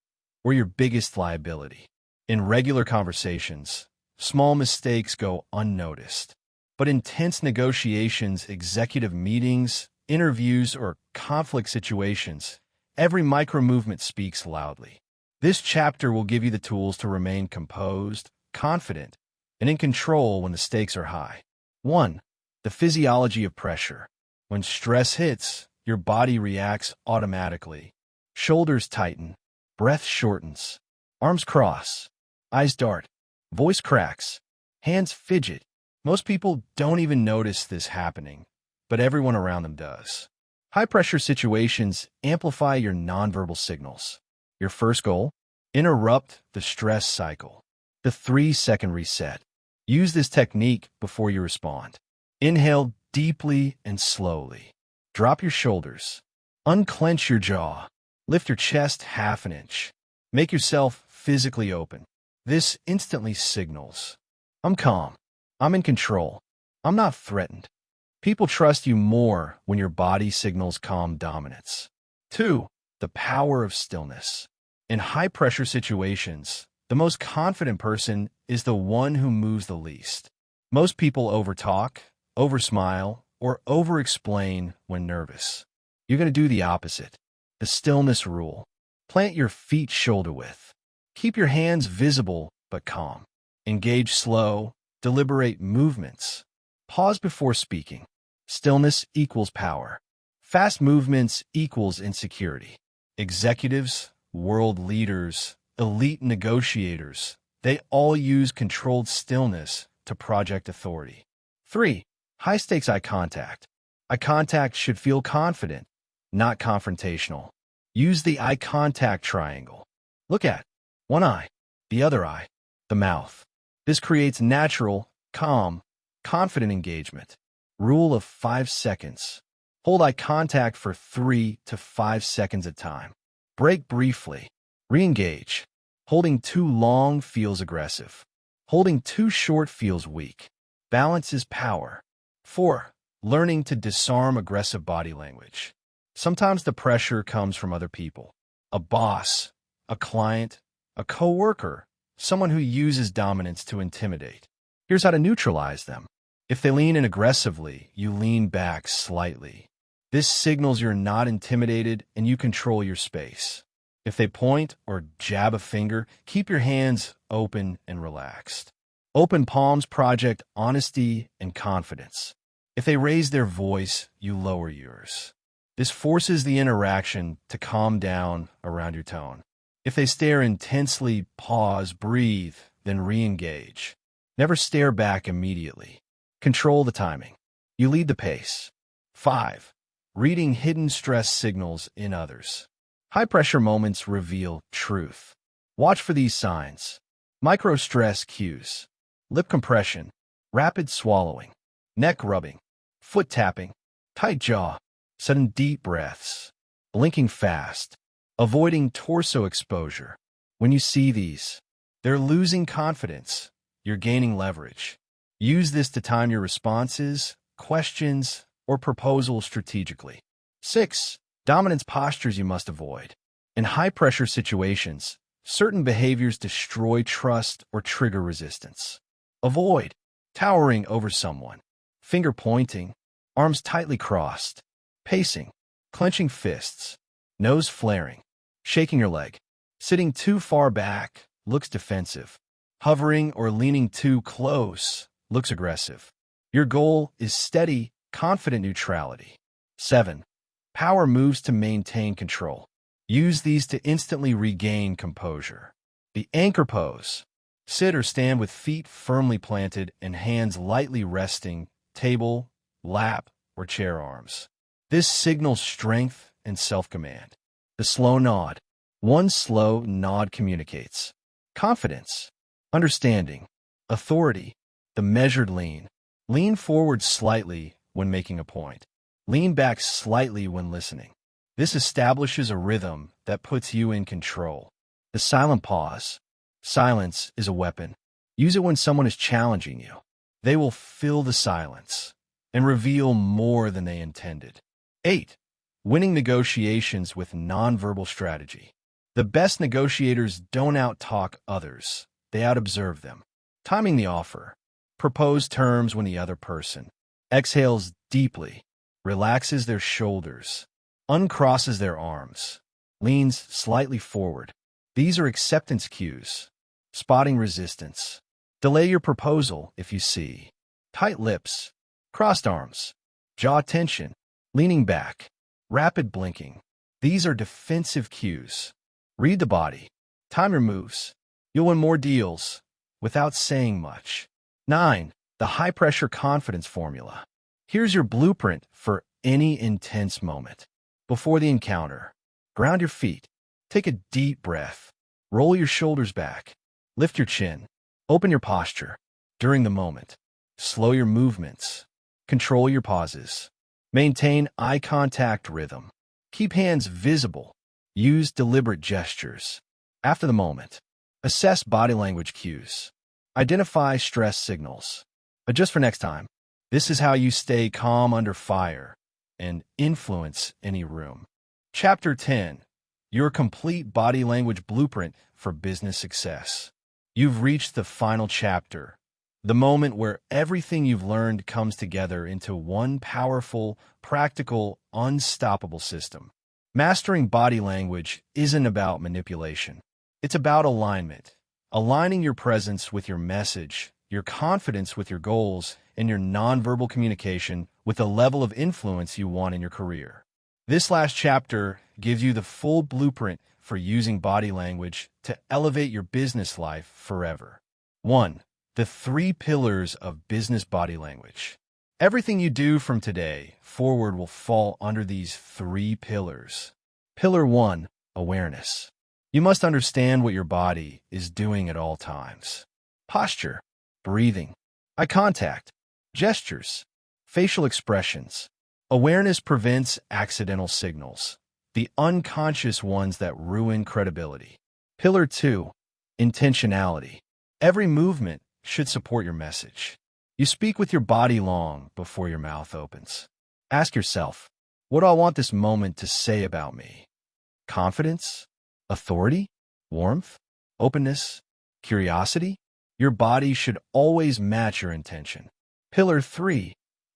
or your biggest liability. In regular conversations, small mistakes go unnoticed. But intense negotiations, executive meetings, interviews, or conflict situations, every micro-movement speaks loudly. This chapter will give you the tools to remain composed, confident, and in control when the stakes are high. 1. The physiology of pressure. When stress hits, your body reacts automatically. Shoulders tighten, breath shortens, arms cross, eyes dart, voice cracks, hands fidget. Most people don't even notice this happening, but everyone around them does. High-pressure situations amplify your nonverbal signals. Your first goal? Interrupt the stress cycle. The 3-second reset. Use this technique before you respond. Inhale deeply and slowly. Drop your shoulders. Unclench your jaw. Lift your chest half an inch. Make yourself physically open. This instantly signals, I'm calm. I'm in control. I'm not threatened. People trust you more when your body signals calm dominance. 2. The power of stillness. In high-pressure situations, the most confident person is the one who moves the least. Most people overtalk, oversmile, or over-explain when nervous. You're going to do the opposite. The stillness rule. Plant your feet shoulder-width. Keep your hands visible but calm. Engage slow, deliberate movements. Pause before speaking. Stillness equals power. Fast movements equals insecurity. Executives, world leaders, elite negotiators, they all use controlled stillness to project authority. 3. High-stakes eye contact. Eye contact should feel confident, not confrontational. Use the eye contact triangle. Look at one eye, the other eye, the mouth. This creates natural, calm, confident engagement. Rule of 5 seconds. Hold eye contact for 3 to 5 seconds at a time. Break briefly. Re-engage. Holding too long feels aggressive. Holding too short feels weak. Balance is power. 4. Learning to disarm aggressive body language. Sometimes the pressure comes from other people. A boss, a client, a coworker, someone who uses dominance to intimidate. Here's how to neutralize them. If they lean in aggressively, you lean back slightly. This signals you're not intimidated and you control your space. If they point or jab a finger, keep your hands open and relaxed. Open palms project honesty and confidence. If they raise their voice, you lower yours. This forces the interaction to calm down around your tone. If they stare intensely, pause, breathe, then re-engage. Never stare back immediately. Control the timing. You lead the pace. 5. Reading hidden stress signals in others. High-pressure moments reveal truth. Watch for these signs. Micro-stress cues. Lip compression. Rapid swallowing. Neck rubbing. Foot tapping. Tight jaw. Sudden deep breaths. Blinking fast. Avoiding torso exposure. When you see these, they're losing confidence. You're gaining leverage. Use this to time your responses, questions, or proposals strategically. 6. Dominance postures you must avoid. In high-pressure situations, certain behaviors destroy trust or trigger resistance. Avoid towering over someone, finger pointing, arms tightly crossed, pacing, clenching fists, nose flaring, shaking your leg. Sitting too far back looks defensive. Hovering or leaning too close looks aggressive. Your goal is steady, confident neutrality. 7. Power moves to maintain control. Use these to instantly regain composure. The anchor pose. Sit or stand with feet firmly planted and hands lightly resting, table, lap, or chair arms. This signals strength and self-command. The slow nod. One slow nod communicates confidence, understanding, authority. The measured lean. Lean forward slightly when making a point. Lean back slightly when listening. This establishes a rhythm that puts you in control. The silent pause. Silence is a weapon. Use it when someone is challenging you. They will fill the silence and reveal more than they intended. 8. Winning negotiations with nonverbal strategy. The best negotiators don't out-talk others. They out-observe them. Timing the offer. Propose terms when the other person exhales deeply, relaxes their shoulders, uncrosses their arms, leans slightly forward. These are acceptance cues. Spotting resistance. Delay your proposal if you see tight lips, crossed arms, jaw tension, leaning back, rapid blinking. These are defensive cues. Read the body. Time your moves. You'll win more deals without saying much. 9. The high-pressure confidence formula. Here's your blueprint for any intense moment. Before the encounter, ground your feet. Take a deep breath. Roll your shoulders back. Lift your chin. Open your posture. During the moment, slow your movements. Control your pauses. Maintain eye contact rhythm. Keep hands visible. Use deliberate gestures. After the moment, assess body language cues. Identify stress signals. Adjust for next time. This is how you stay calm under fire and influence any room. Chapter 10. Your complete body language blueprint for business success. You've reached the final chapter, the moment where everything you've learned comes together into one powerful, practical, unstoppable system. Mastering body language isn't about manipulation. It's about alignment. Aligning your presence with your message, your confidence with your goals, and your nonverbal communication with the level of influence you want in your career. This last chapter gives you the full blueprint for using body language to elevate your business life forever. 1. The 3 pillars of business body language. Everything you do from today forward will fall under these 3 pillars. Pillar 1. Awareness. You must understand what your body is doing at all times. Posture, breathing, eye contact, gestures, facial expressions. Awareness prevents accidental signals, the unconscious ones that ruin credibility. Pillar 2. Intentionality. Every movement should support your message. You speak with your body long before your mouth opens. Ask yourself, what do I want this moment to say about me? Confidence? Authority? Warmth? Openness? Curiosity? Your body should always match your intention. Pillar 3.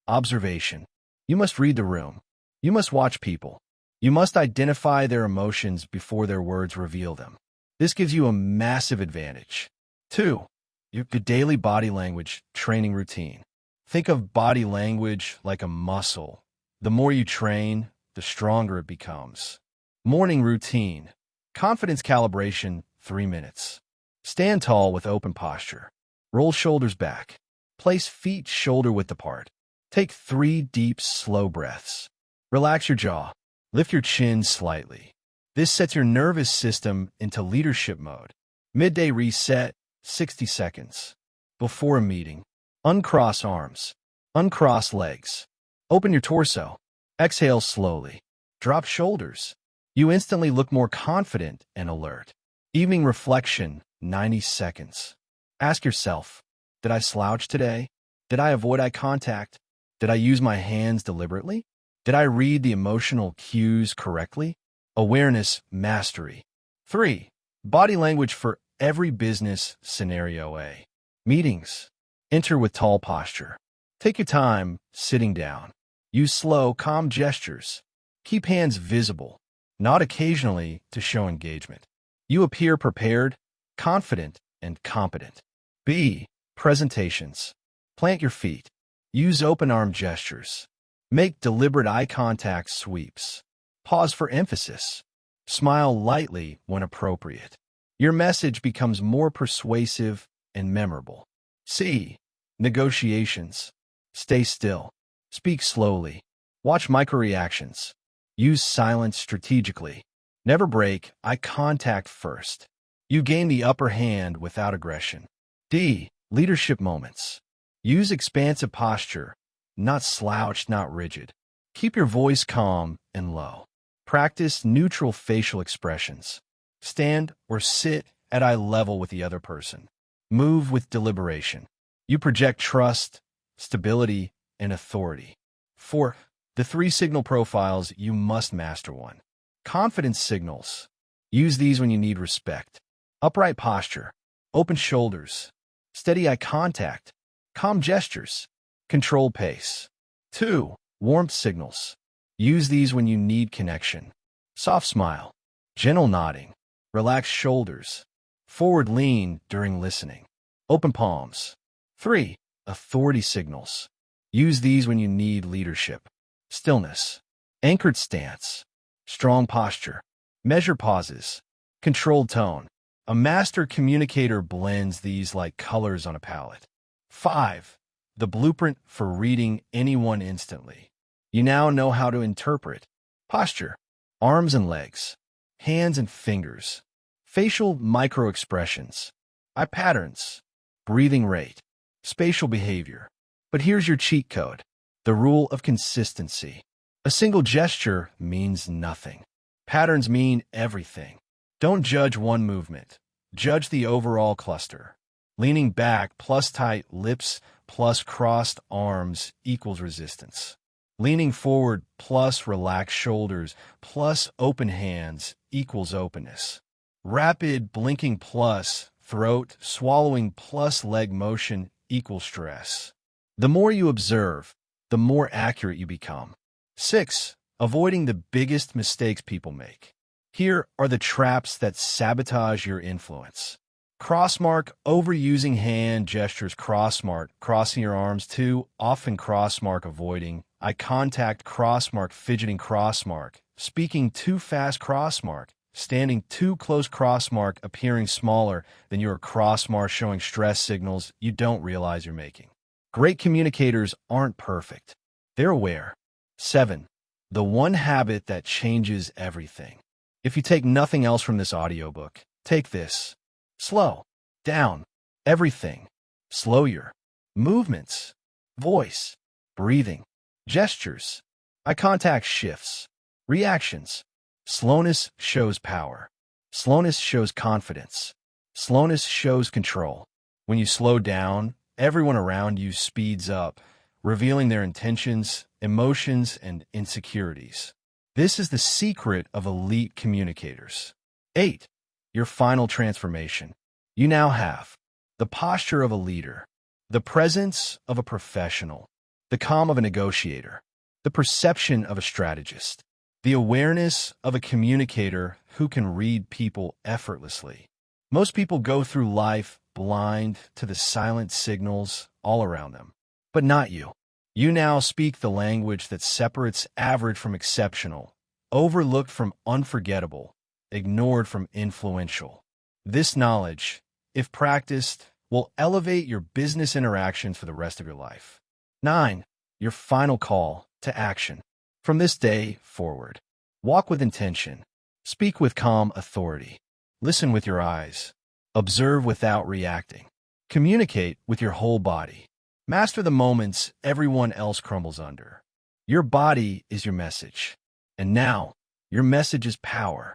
Observation. You must read the room. You must watch people. You must identify their emotions before their words reveal them. This gives you a massive advantage. 2. Your daily body language training routine. Think of body language like a muscle. The more you train, the stronger it becomes. Morning routine. Confidence calibration, 3 minutes. Stand tall with open posture. Roll shoulders back. Place feet shoulder-width apart. Take 3 deep, slow breaths. Relax your jaw. Lift your chin slightly. This sets your nervous system into leadership mode. Midday reset, 60 seconds. Before a meeting, uncross arms. Uncross legs. Open your torso. Exhale slowly. Drop shoulders. You instantly look more confident and alert. Evening reflection, 90 seconds. Ask yourself, did I slouch today? Did I avoid eye contact? Did I use my hands deliberately? Did I read the emotional cues correctly? Awareness mastery. 3. Body language for every business scenario. A. Meetings. Enter with tall posture. Take your time sitting down. Use slow, calm gestures. Keep hands visible, not occasionally to show engagement. You appear prepared, confident, and competent. B. Presentations. Plant your feet. Use open arm gestures. Make deliberate eye contact sweeps. Pause for emphasis. Smile lightly when appropriate. Your message becomes more persuasive and memorable. C. Negotiations. Stay still. Speak slowly. Watch micro-reactions. Use silence strategically. Never break eye contact first. You gain the upper hand without aggression. D. Leadership moments. Use expansive posture, not slouched, not rigid. Keep your voice calm and low. Practice neutral facial expressions. Stand or sit at eye level with the other person. Move with deliberation. You project trust, stability, and authority. 4. The 3 signal profiles you must master. 1. Confidence signals. Use these when you need respect. Upright posture. Open shoulders. Steady eye contact. Calm gestures. Control pace. 2. Warmth signals. Use these when you need connection. Soft smile. Gentle nodding. Relax shoulders. Forward lean during listening. Open palms. 3. Authority signals. Use these when you need leadership. Stillness. Anchored stance. Strong posture. Measure pauses. Controlled tone. A master communicator blends these like colors on a palette. 5. The blueprint for reading anyone instantly. You now know how to interpret. Posture. Arms and legs. Hands and fingers. Facial microexpressions. Eye patterns. Breathing rate. Spatial behavior. But here's your cheat code. The rule of consistency. A single gesture means nothing. Patterns mean everything. Don't judge one movement. Judge the overall cluster. Leaning back plus tight lips plus crossed arms equals resistance. Leaning forward plus relaxed shoulders plus open hands equals openness. Rapid blinking plus throat swallowing plus leg motion equals stress. The more you observe, the more accurate you become. 6. Avoiding the biggest mistakes people make. Here are the traps that sabotage your influence. Crossmark, overusing hand gestures. Crossmark, crossing your arms too often. Crossmark, avoiding eye contact. Crossmark, fidgeting. Crossmark, speaking too fast. Crossmark, standing too close. Crossmark, appearing smaller than you are. Crossmark, showing stress signals you don't realize you're making. Great communicators aren't perfect. They're aware. 7. The one habit that changes everything. If you take nothing else from this audiobook, take this. Slow down everything. Slow your movements, voice, breathing, gestures, eye contact shifts, reactions. Slowness shows power. Slowness shows confidence. Slowness shows control. When you slow down, everyone around you speeds up, revealing their intentions, emotions, and insecurities. This is the secret of elite communicators. 8. Your final transformation. You now have the posture of a leader, the presence of a professional, the calm of a negotiator, the perception of a strategist, the awareness of a communicator who can read people effortlessly. Most people go through life blind to the silent signals all around them, but not you. You now speak the language that separates average from exceptional, overlooked from unforgettable, ignored from influential. This knowledge, if practiced, will elevate your business interactions for the rest of your life. 9. Your final call to action. From this day forward, walk with intention, speak with calm authority, listen with your eyes, observe without reacting, communicate with your whole body. Master the moments everyone else crumbles under. Your body is your message. And now, your message is power.